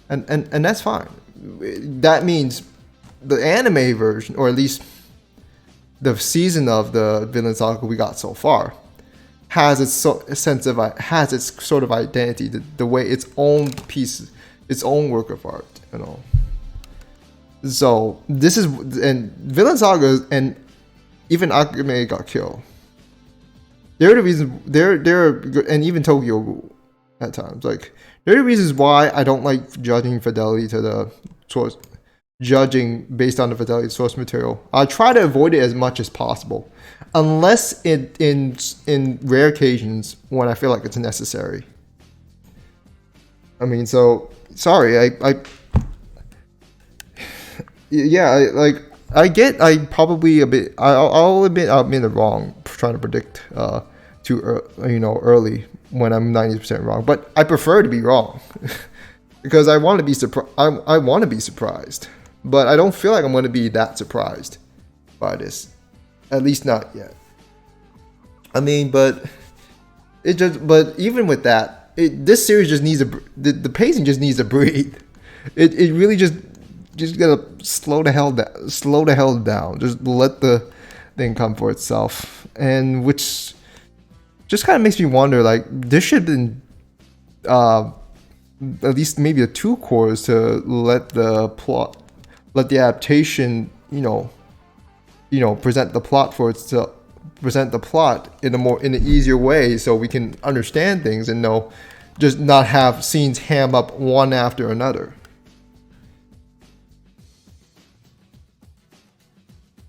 that's fine. That means the anime version, or at least the season of the Vinland Saga we got so far, has its has its sort of identity, the way its own piece, its own work of art, So this is, and Vinland Saga and even Akame got killed. They're the reasons. And even Tokyo at times. Like, they're the reasons why I don't like judging fidelity to the source. Judging based on the fidelity of source material. I try to avoid it as much as possible, unless in rare occasions when I feel like it's necessary. I mean, so sorry. I probably a bit. I'll admit I'm in the wrong trying to predict too early when I'm 90% wrong. But I prefer to be wrong because I want to be I want to be surprised, but I don't feel like I'm going to be that surprised by this, at least not yet. I mean, but even with that, this series just needs the pacing just needs to breathe. It really just gotta slow the hell down. Just let the thing come for itself, and which just kind of makes me wonder. Like, this should have been at least maybe a 2 cours to let the adaptation, present the plot for itself, present the plot in an easier way, so we can understand things and just not have scenes ham up one after another.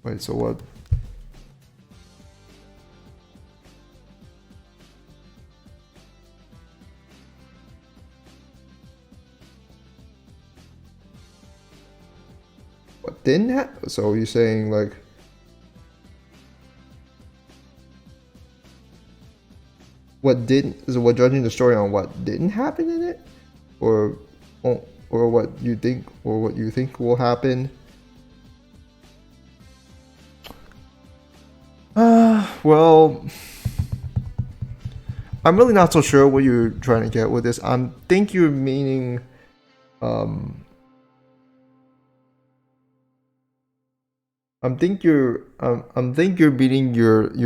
Wait, so what? What didn't happen? So you're saying, like, what didn't? So we're judging the story on what didn't happen in it, or what you think will happen? Well, I'm really not so sure what you're trying to get with this. I think you're meaning, you're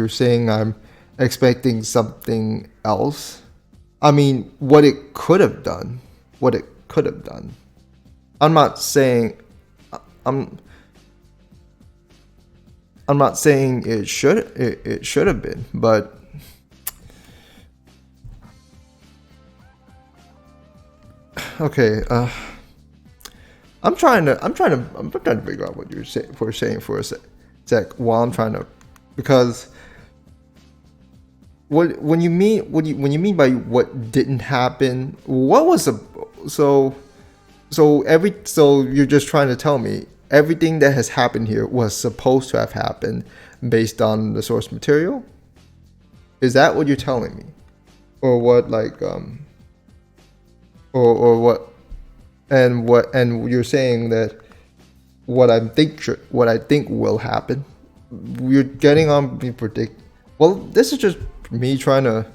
saying I'm expecting something else. I mean, what it could have done. I'm not saying it should have been, but okay. I'm trying to figure out what you're saying for a sec while I'm trying to, because What when you mean when you mean by what didn't happen? What was the so so you're just trying to tell me everything that has happened here was supposed to have happened based on the source material? Is that what you're telling me, or what or what and you're saying that what I think will happen? You're getting on me predict. Well, this is just me trying to.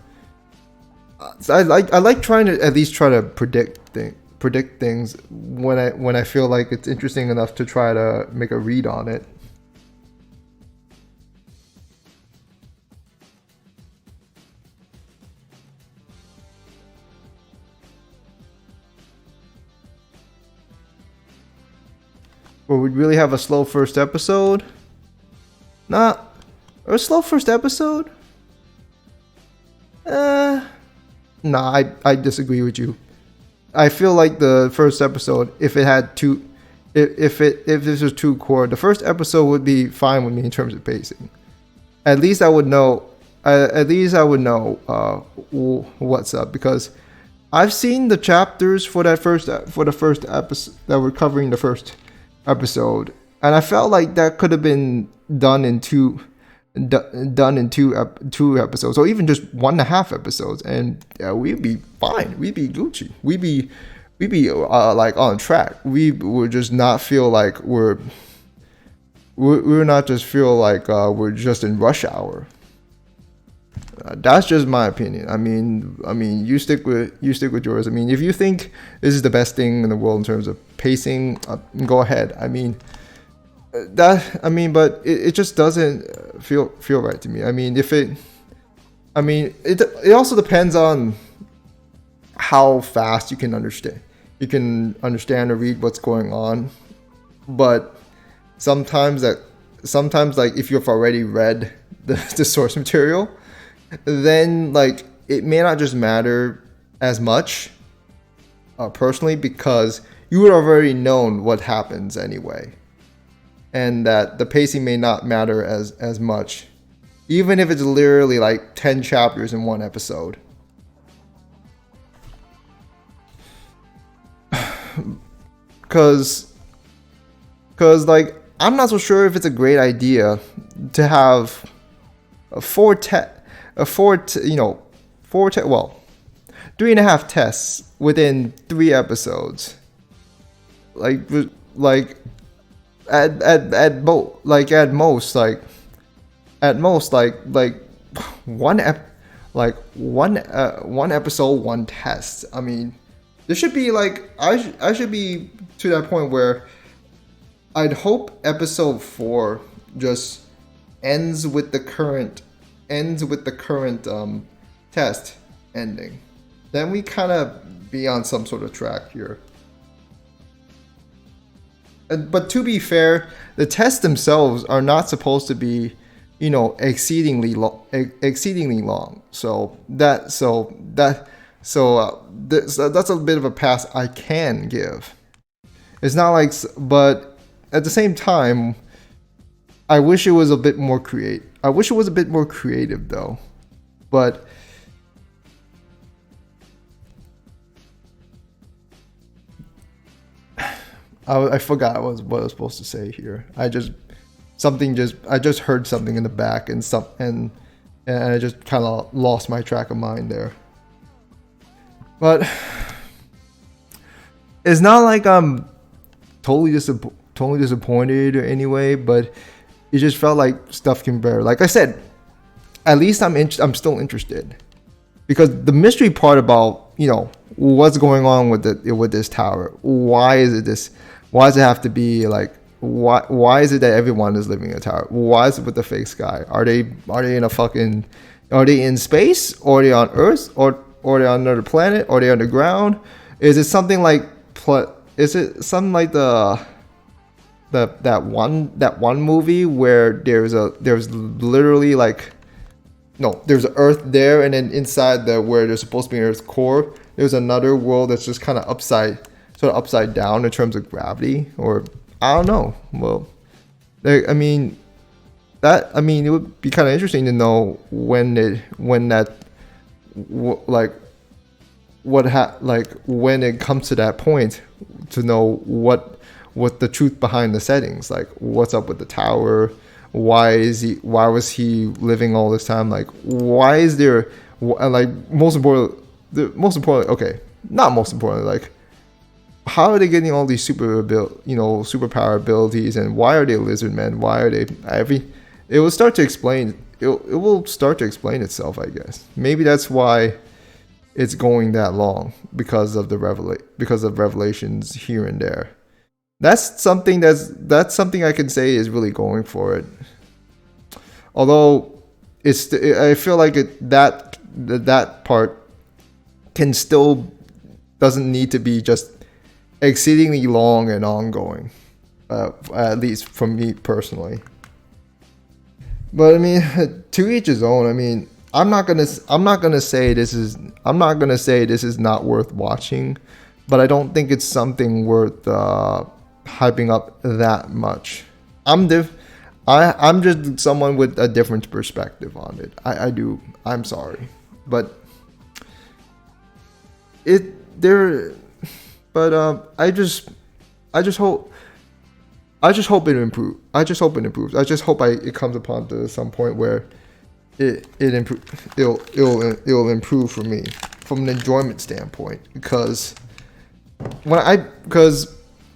I like trying to at least try to predict things when I feel like it's interesting enough to try to make a read on it. Or we'd really have a slow first episode. Nah, or a slow first episode. Nah, I disagree with you. I feel like the first episode, if it had two, if this was too core, the first episode would be fine with me in terms of pacing. At least I would know. At least I would know what's up, because I've seen the chapters for the first episode that were covering the first episode, and I felt like that could have been done in two episodes, or even just 1.5 episodes, and we'd be fine. We'd be Gucci. We'd be like on track. We would just not feel like we're not just feel like we're just in rush hour. That's just my opinion. I mean, you stick with yours. I mean, if you think this is the best thing in the world in terms of pacing, go ahead. But it just doesn't feel right to me. It also depends on how fast you can understand. You can understand or read what's going on, but sometimes like if you've already read the source material, then like it may not just matter as much, personally, because you would have already known what happens anyway, and that the pacing may not matter as much, even if it's literally like 10 chapters in one episode. Cause like I'm not so sure if it's a great idea to have four 3.5 tests within 3 episodes. Like at most one episode, one test. I mean, there should be like I should be to that point where I'd hope episode 4 just ends with the current test ending. Then we kind of be on some sort of track here. But to be fair, the tests themselves are not supposed to be, exceedingly long. So that's a bit of a pass I can give. It's not like, but at the same time, I wish it was a bit more creative. I wish it was a bit more creative though, but I forgot what I was supposed to say here. I just heard something in the back and I just kind of lost my track of mind there. But it's not like I'm totally disappointed or anyway, but it just felt like stuff can bear. Like I said, at least I'm still interested, because the mystery part about what's going on with this tower. Why does it have to be like? Why is it that everyone is living in a tower? Why is it with the fake sky? Are they in a fucking? Are they in space? Or are they on Earth? Or are they on another planet? Or are they underground? Is it something like? Is it something like that one movie where there's literally like, no, there's an Earth there, and then inside where there's supposed to be an Earth's core, there's another world that's just kind of upside down in terms of gravity, or I don't know. Well, I mean, that, I mean, it would be kind of interesting to know like when it comes to that point, to know what the truth behind the settings, like what's up with the tower, why was he living all this time, like why is there, like most importantly, okay, not most importantly, like how are they getting all these superpower abilities, and why are they lizard men, why are they it will start to explain itself, I guess. Maybe that's why it's going that long, because of revelations here and there. That's something I can say is really going for it. Although I feel like that part can still doesn't need to be just exceedingly long and ongoing, at least for me personally. But I mean, to each his own. I mean, I'm not gonna say this is not worth watching, but I don't think it's something worth hyping up that much. I'm just someone with a different perspective on it. I'm sorry, but I just hope it improves. I just hope it comes upon to some point where it'll improve for me from an enjoyment standpoint, because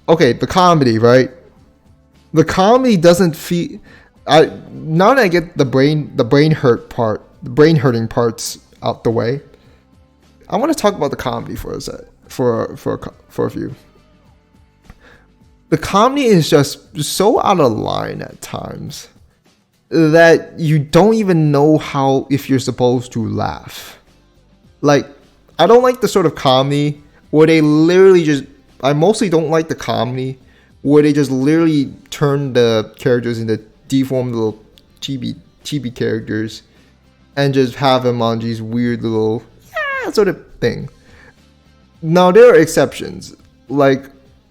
okay, the comedy, right? The comedy doesn't feel. Now that I get the brain hurting parts out the way, I want to talk about the comedy for a sec, for a few. The comedy is just so out of line at times that you don't even know if you're supposed to laugh. Like, I don't like the sort of comedy where they literally just. I mostly don't like the comedy where they just literally turn the characters into deformed little chibi characters and just have them on these weird little sort of thing. Now there are exceptions, like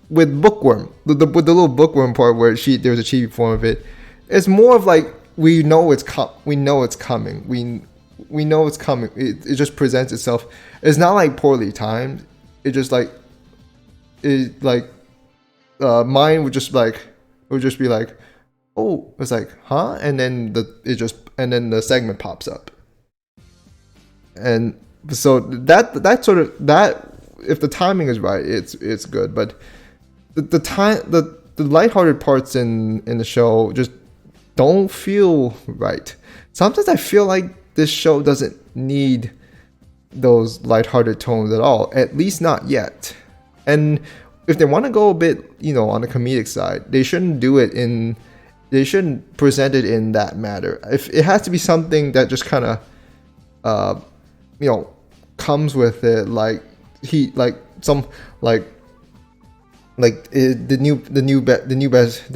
with Bookworm, with the little Bookworm part where there's a chibi form of it. It's more of like we know it's coming. We know it's coming. It just presents itself. It's not like poorly timed. It just like mine would just be like, oh, it's like, huh? And then the segment pops up. And so that if the timing is right, it's good. But the lighthearted parts in the show just don't feel right. Sometimes I feel like this show doesn't need those lighthearted tones at all, at least not yet. And if they want to go a bit, on the comedic side, they shouldn't present it in that manner. If it has to be something that just kind of, comes with it, the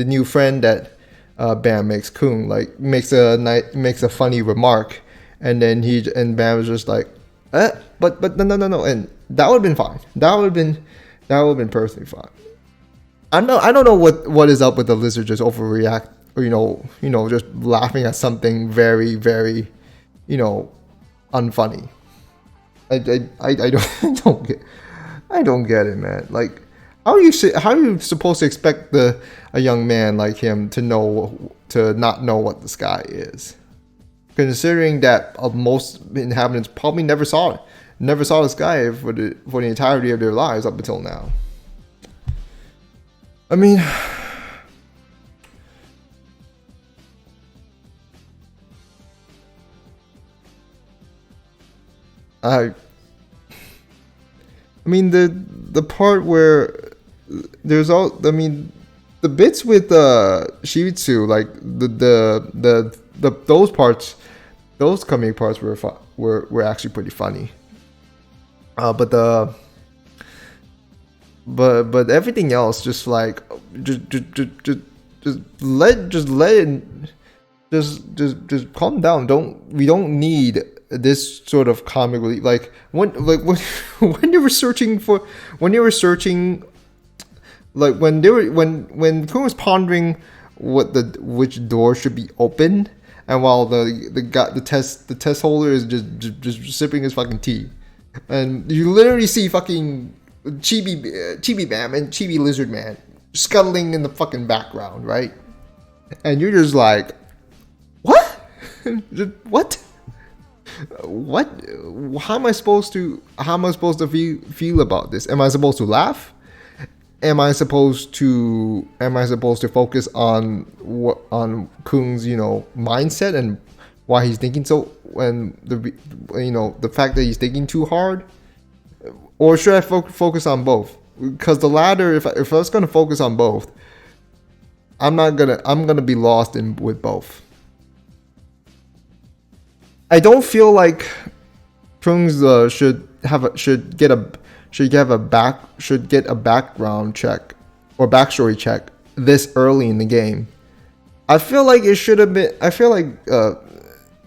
new friend that Bam makes, Khun, like makes a funny remark, and then Bam was just like, but no, and that would have been fine. That would have been perfectly fine. I don't know what is up with the lizard just overreact, or just laughing at something very, very, unfunny. I don't get it, man. Like, how are you supposed to expect a young man like him to not know what the sky is, considering that most inhabitants probably never saw the sky for the entirety of their lives up until now. I mean, I mean the part where there's the bits with Shibitsu, like those parts, those comedic parts were actually pretty funny. But everything else, just like just calm down. We don't need this sort of comic relief. Like when they were searching, like when Khun was pondering which door should be open, and while the test holder is just sipping his fucking tea, and you literally see fucking Chibi Bam and Chibi Lizard Man scuttling in the fucking background, right? And you're just like, what? What? What? How am I supposed to feel about this? Am I supposed to laugh? Am I supposed to focus on Khun's mindset and why he's thinking so, and the fact that he's thinking too hard? Or should I focus on both? Because the latter, if I was gonna focus on both, I'm gonna be lost with both. I don't feel like Khun's should get a background check or backstory check this early in the game. I feel like it should have been. I feel like,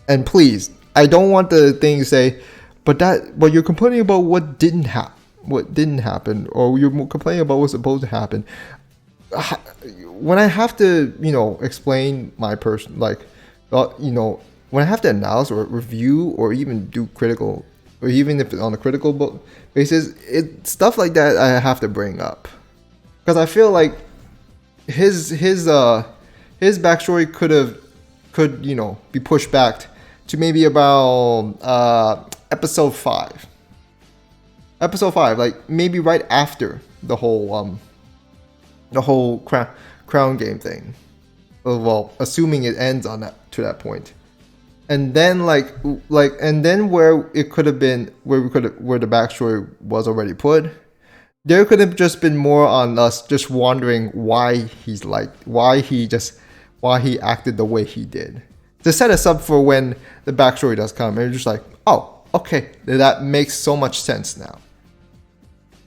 and please, I don't want the thing to say, but you're complaining about what didn't happen, or you're complaining about what's supposed to happen. When I have to, explain my person, when I have to analyze or review or even do critical, or even if it's on a critical basis, it's stuff like that I have to bring up, because I feel like his backstory could be pushed back to maybe about episode 5. Like maybe right after the whole crown game thing. Well, assuming it ends on to that point. And then and then where it could have been, where the backstory was already put, there could have just been more on us just wondering why he acted the way he did, to set us up for when the backstory does come. And you're just like, oh, okay, that makes so much sense now.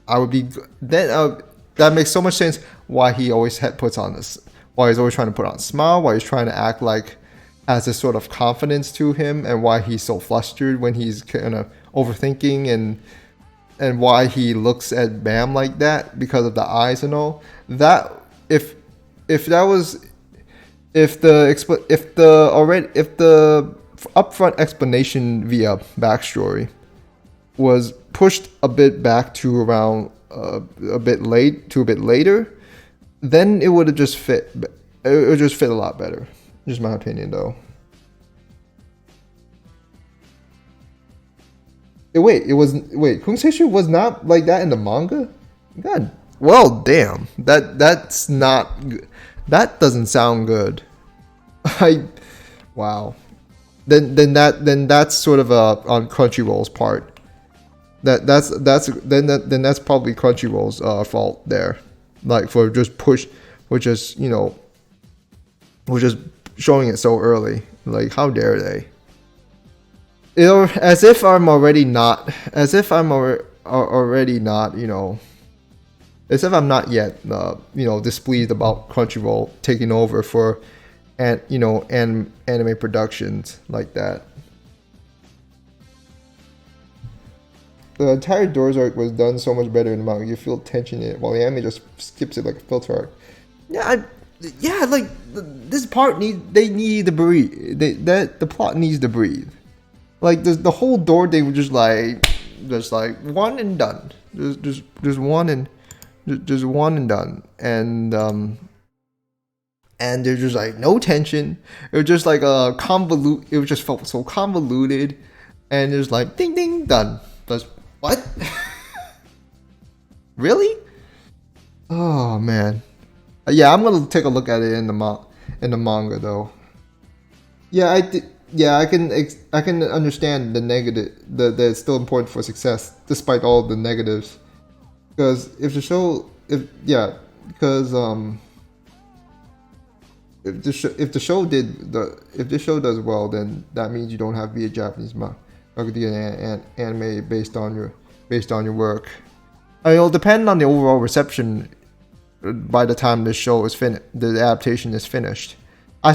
That makes so much sense why he always puts on this, why he's always trying to put on a smile, why he's trying to act like has this sort of confidence to him, and why he's so flustered when he's kind of overthinking, and why he looks at Bam like that because of the eyes and all that. If the upfront explanation via backstory was pushed a bit back to around a bit later, then it would have just fit. It would just fit a lot better. Just my opinion, though. Khun's history was not like that in the manga? God, well, damn. That's not good. That doesn't sound good. Wow. Then that's sort of on Crunchyroll's part. That's probably Crunchyroll's fault there, like for just showing it so early. Like, how dare they? As if I'm not yet displeased about Crunchyroll taking over for anime productions like that. The entire Doors arc was done so much better in the manga. You feel tension in it, while the anime just skips it like a filter arc. This part need to breathe. The plot needs to breathe. Like the whole door, they were just like one and done. Just one and done. And there's just like no tension. It was just like a convolute. It just felt so convoluted, and there's like ding ding done. Just what? Really? Oh man. Yeah, I'm gonna take a look at it in the manga though. I can understand the negative. That it's still important for success despite all the negatives. Because if the show does well, then that means you don't have to be a Japanese manga and anime based on your work. It'll depend on the overall reception by the time the show is finished, the adaptation is finished. I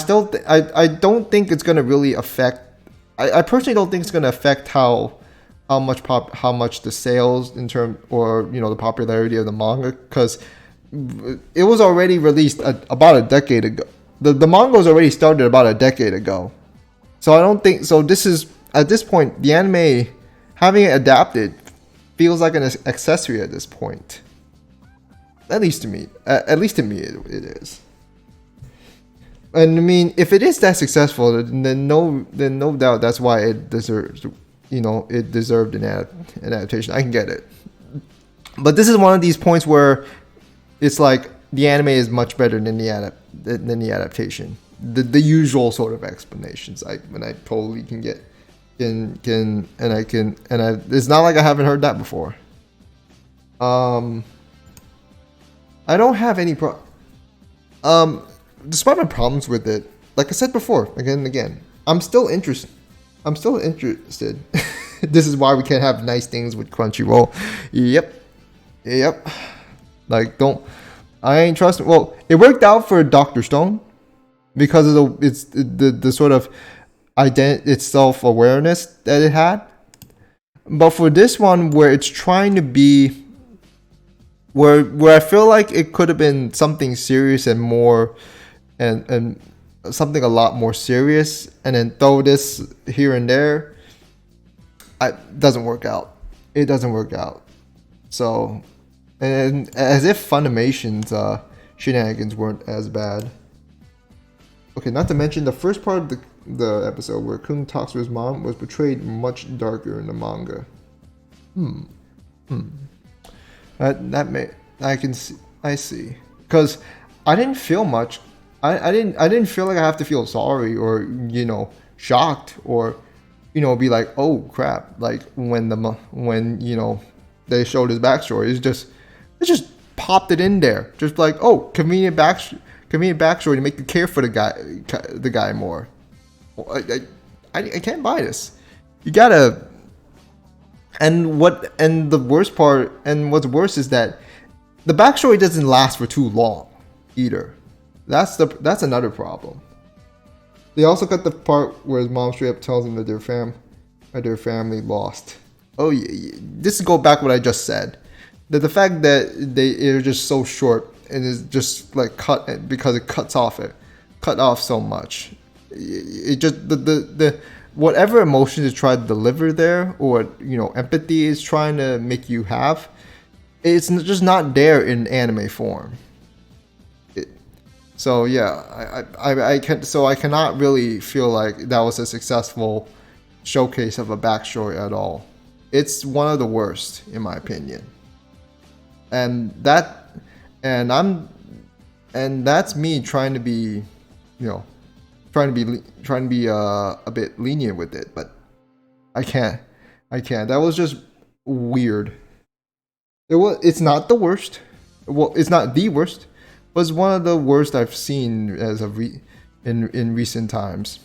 don't think it's gonna really affect. I personally don't think it's gonna affect how much the sales in term, or the popularity of the manga, because it was already released about a decade ago. The manga was already started about a decade ago, So I don't think so. This is at this point the anime having it adapted feels like an accessory at this point. At least to me. At least to me, it is. And I mean, if it is that successful, then no doubt that's why it deserves. It deserved an adaptation. I can get it. But this is one of these points where it's like the anime is much better than the adaptation. The usual sort of explanations. I totally can get it's not like I haven't heard that before. I don't have any despite my problems with it, like I said before, again and again, I'm still interested. This is why we can't have nice things with Crunchyroll. Yep. Like, I ain't trusting. Well, it worked out for Dr. Stone because of the sort of its self-awareness that it had. But for this one, where it's trying to be, where I feel like it could have been something serious and more, and something a lot more serious, and then throw this here and there, it doesn't work out. It doesn't work out. So, and as if Funimation's shenanigans weren't as bad. Okay, not to mention the first part of the episode where Khun talks to his mom was portrayed much darker in the manga. I see. Because I didn't feel much. I didn't feel like I have to feel sorry or shocked or be like, oh crap, like when they showed his backstory. It just popped it in there, just like, oh, convenient backstory to make you care for the guy more. I can't buy this. You gotta. And the worst part, and what's worse is that the backstory doesn't last for too long either. That's another problem. They also cut the part where his mom straight up tells him that their family lost. Oh yeah. This go back what I just said. That the fact that they're just so short and it's just like cut because it cut off so much. It just the whatever emotions it tried to deliver there, or empathy is trying to make you have, it's just not there in anime form. So yeah, I cannot really feel like that was a successful showcase of a backstory at all. It's one of the worst in my opinion, and that's me trying to be, trying to be a bit lenient with it, but I can't. That was just weird. It's not the worst. Well, it's not the worst. Was one of the worst I've seen in recent times.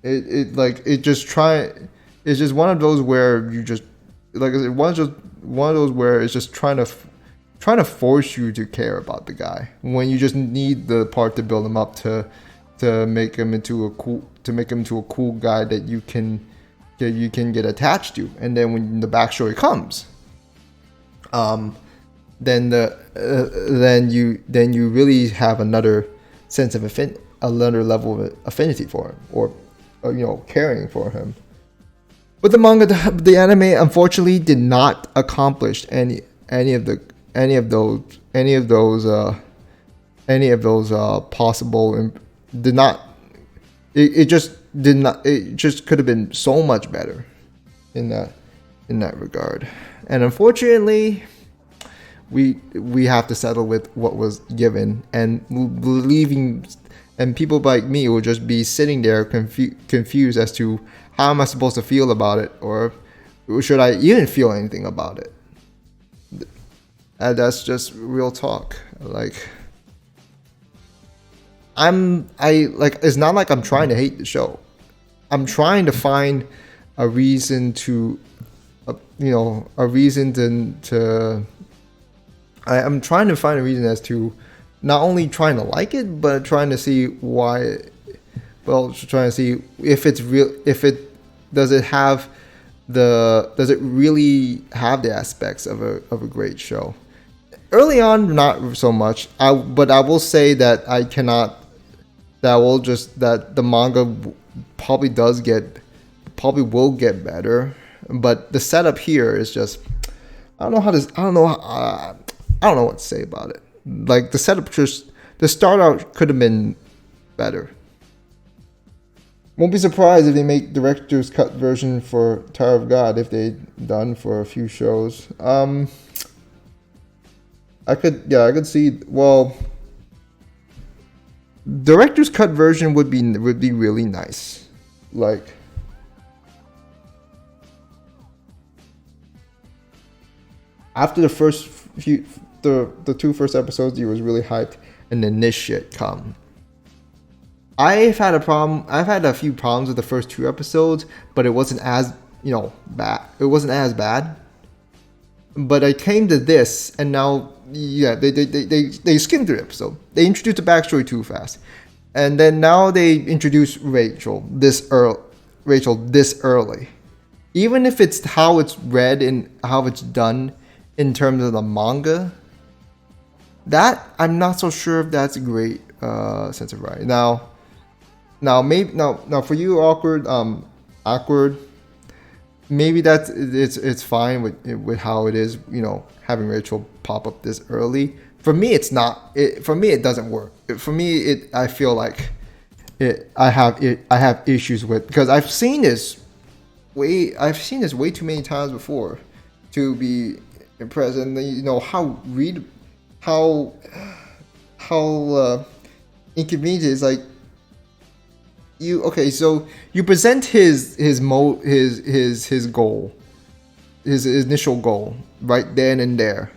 It's just one of those where you just, like I said, one of those where it's just trying to force you to care about the guy when you just need the part to build him up to make him into a cool guy that you can get attached to, and then when the backstory comes, then you really have another sense of another level of affinity for him, or caring for him. But the manga, the anime, unfortunately, did not accomplish any of those possible. Did not. It just did not. It just could have been so much better in that regard. And unfortunately, we have to settle with what was given, and leaving, and people like me will just be sitting there confused as to how am I supposed to feel about it, or should I even feel anything about it. And that's just real talk. It's not like I'm trying to hate the show. I'm trying to find a reason to, I'm trying to find a reason as to not only trying to like it, but trying to see why. Well, trying to see if it's real. Does it really have the aspects of a great show? Early on, not so much. But I will say that I cannot. That the manga probably will get better, but the setup here is just I don't know how to I don't know what to say about it. Like the setup, just the start out could have been better. Won't be surprised if they make director's cut version for Tower of God if they done for a few shows. I could see. Well, director's cut version would be really nice. Like, after the first few the two first episodes, he was really hyped, and then this shit come. I've had a few problems with the first two episodes, but it wasn't as bad. It wasn't as bad. But I came to this, and now they skimmed through the episode. They introduced the backstory too fast, and then now they introduce Rachel this early. Even if it's how it's read and how it's done in terms of the manga, that I'm not so sure if that's a great sense of right. Now for you, awkward. Maybe it's fine with how it is, having Rachel pop up this early. For me, it's not. For me, it doesn't work. I feel like I have issues with, because I've seen this way too many times before to be impressed. And how inconvenient it is. Like, so you present his goal, his initial goal, right then and there,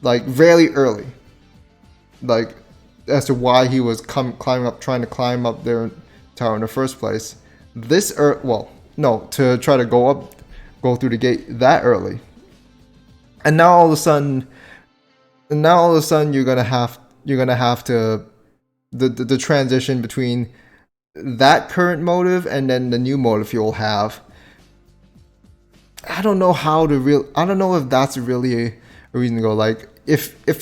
like very early, like as to why he was trying to climb up their tower in the first place. To try to go through the gate that early, and now all of a sudden you're gonna have to the transition between that current motive and then the new motive you'll have. I don't know if that's really a reason to go. Like, if it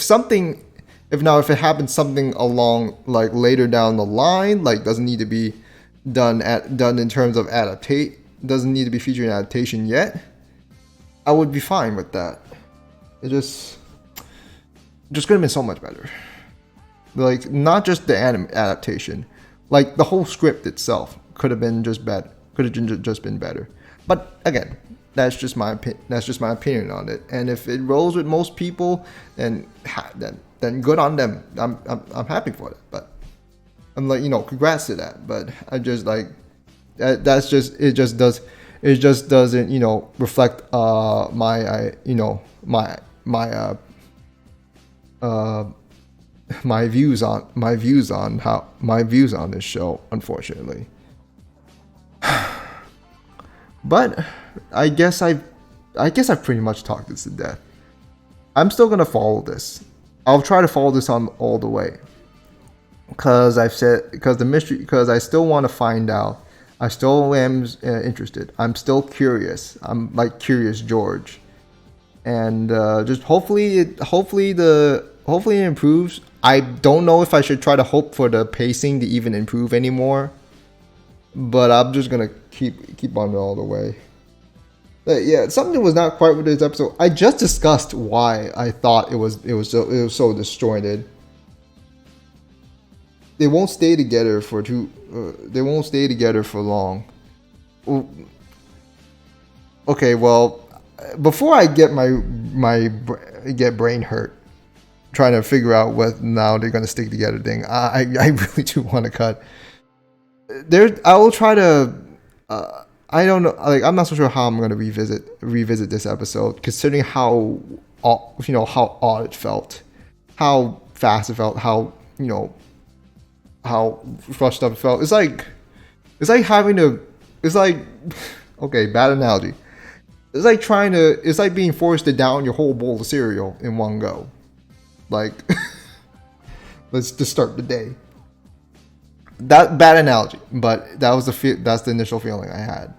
happens something along, like, later down the line, like, doesn't need to be done in terms of doesn't need to be featured in adaptation yet, I would be fine with that. It just could have been so much better. Like, not just the anime adaptation, like the whole script itself could have been just better. Could have just been better. But again, that's just my opinion on it. And if it rolls with most people, then good on them. I'm happy for it. But I'm like, congrats to that. But I just like it just doesn't reflect my views on this show, unfortunately. But I guess I've pretty much talked this to death. I'm still gonna follow this. I'll try to follow this on all the way, because I still want to find out. I still am interested. I'm still curious. I'm like Curious George, and just hopefully it improves. I don't know if I should try to hope for the pacing to even improve anymore, but I'm just gonna keep on it all the way. But yeah, something was not quite with this episode. I just discussed why I thought it was so disjointed. They won't stay together for long. Okay, well, before I get get brain hurt trying to figure out what now they're gonna stick together thing, I really do want to cut. I will try to. I don't know. Like, I'm not so sure how I'm gonna revisit this episode, considering how odd it felt, how fast it felt, how rushed up it felt. It's like okay, bad analogy. It's like being forced to down your whole bowl of cereal in one go. Like, let's just start the day. That bad analogy, but that's the initial feeling I had.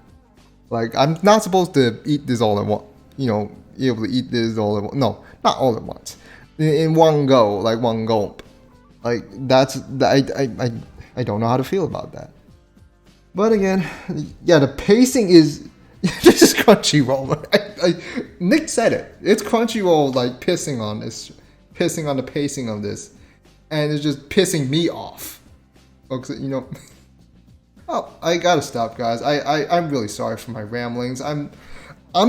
Like, I'm not supposed to eat this all at once. Able to eat this all at once. No, not all at once. In one go, like one gulp. Like, I don't know how to feel about that. But again, yeah, the pacing is this is Crunchyroll. Nick said it. It's Crunchyroll like pissing on this, pissing on the pacing of this, and it's just pissing me off. Folks, you know. Oh, I gotta stop, guys. I'm really sorry for my ramblings. I'm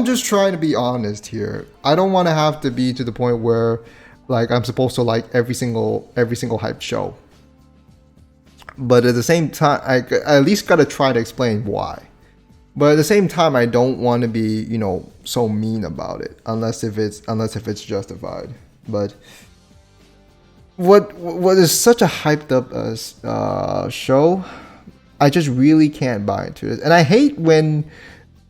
just trying to be honest here. I don't want to have to be to the point where, like, I'm supposed to like every single hype show. But at the same time, I at least gotta try to explain why. But at the same time, I don't want to be, you know, so mean about it, unless if it's justified. But what is such a hyped up show, I just really can't buy into this, and I hate when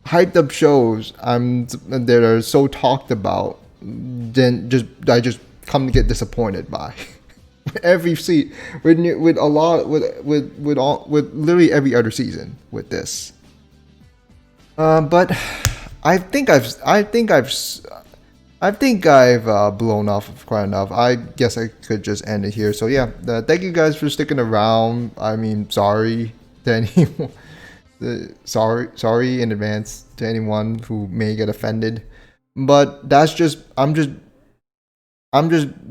hyped up shows that are so talked about, then I just come to get disappointed by. Every seat with a lot with literally every other season with this. But I think I've blown off quite enough. I guess I could just end it here. So yeah, thank you guys for sticking around. I mean, sorry to anyone. Sorry in advance to anyone who may get offended. But that's just I'm just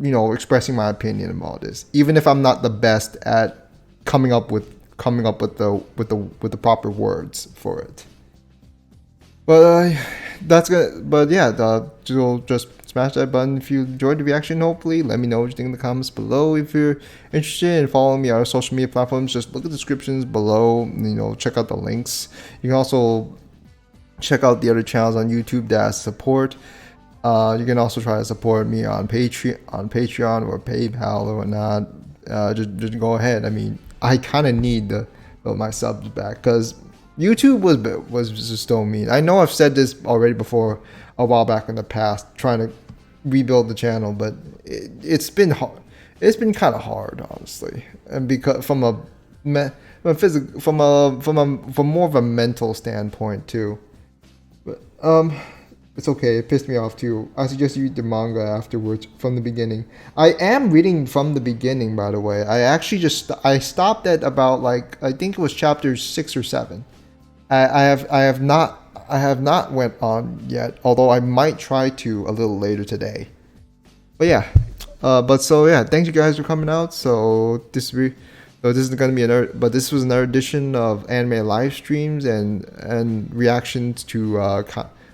you know expressing my opinion about this. Even if I'm not the best at coming up with the proper words for it. But that's good. But yeah, you'll just smash that button if you enjoyed the reaction. Hopefully, let me know what you think in the comments below. If you're interested in following me on our social media platforms, just look at the descriptions below. You know, check out the links. You can also check out the other channels on YouTube that support. You can also try to support me on Patreon or PayPal or whatnot. Just go ahead. I mean, I kind of need my subs back because YouTube was just so mean. I know I've said this already before a while back in the past, trying to rebuild the channel, but it's been hard. It's been kind of hard, honestly, and because from more of a mental standpoint too. But it's okay. It pissed me off too. I suggest you read the manga afterwards from the beginning. I am reading from the beginning, by the way. I actually I stopped at about like I think it was chapter 6 or 7. I have not went on yet, although I might try to a little later today. But yeah, thank you guys for coming out. So this is gonna be another, but this was another edition of anime live streams and reactions to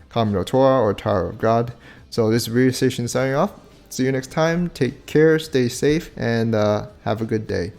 Kami no Tora or Tower of God. So this is Radio Station signing off. See you next time. Take care, stay safe, and have a good day.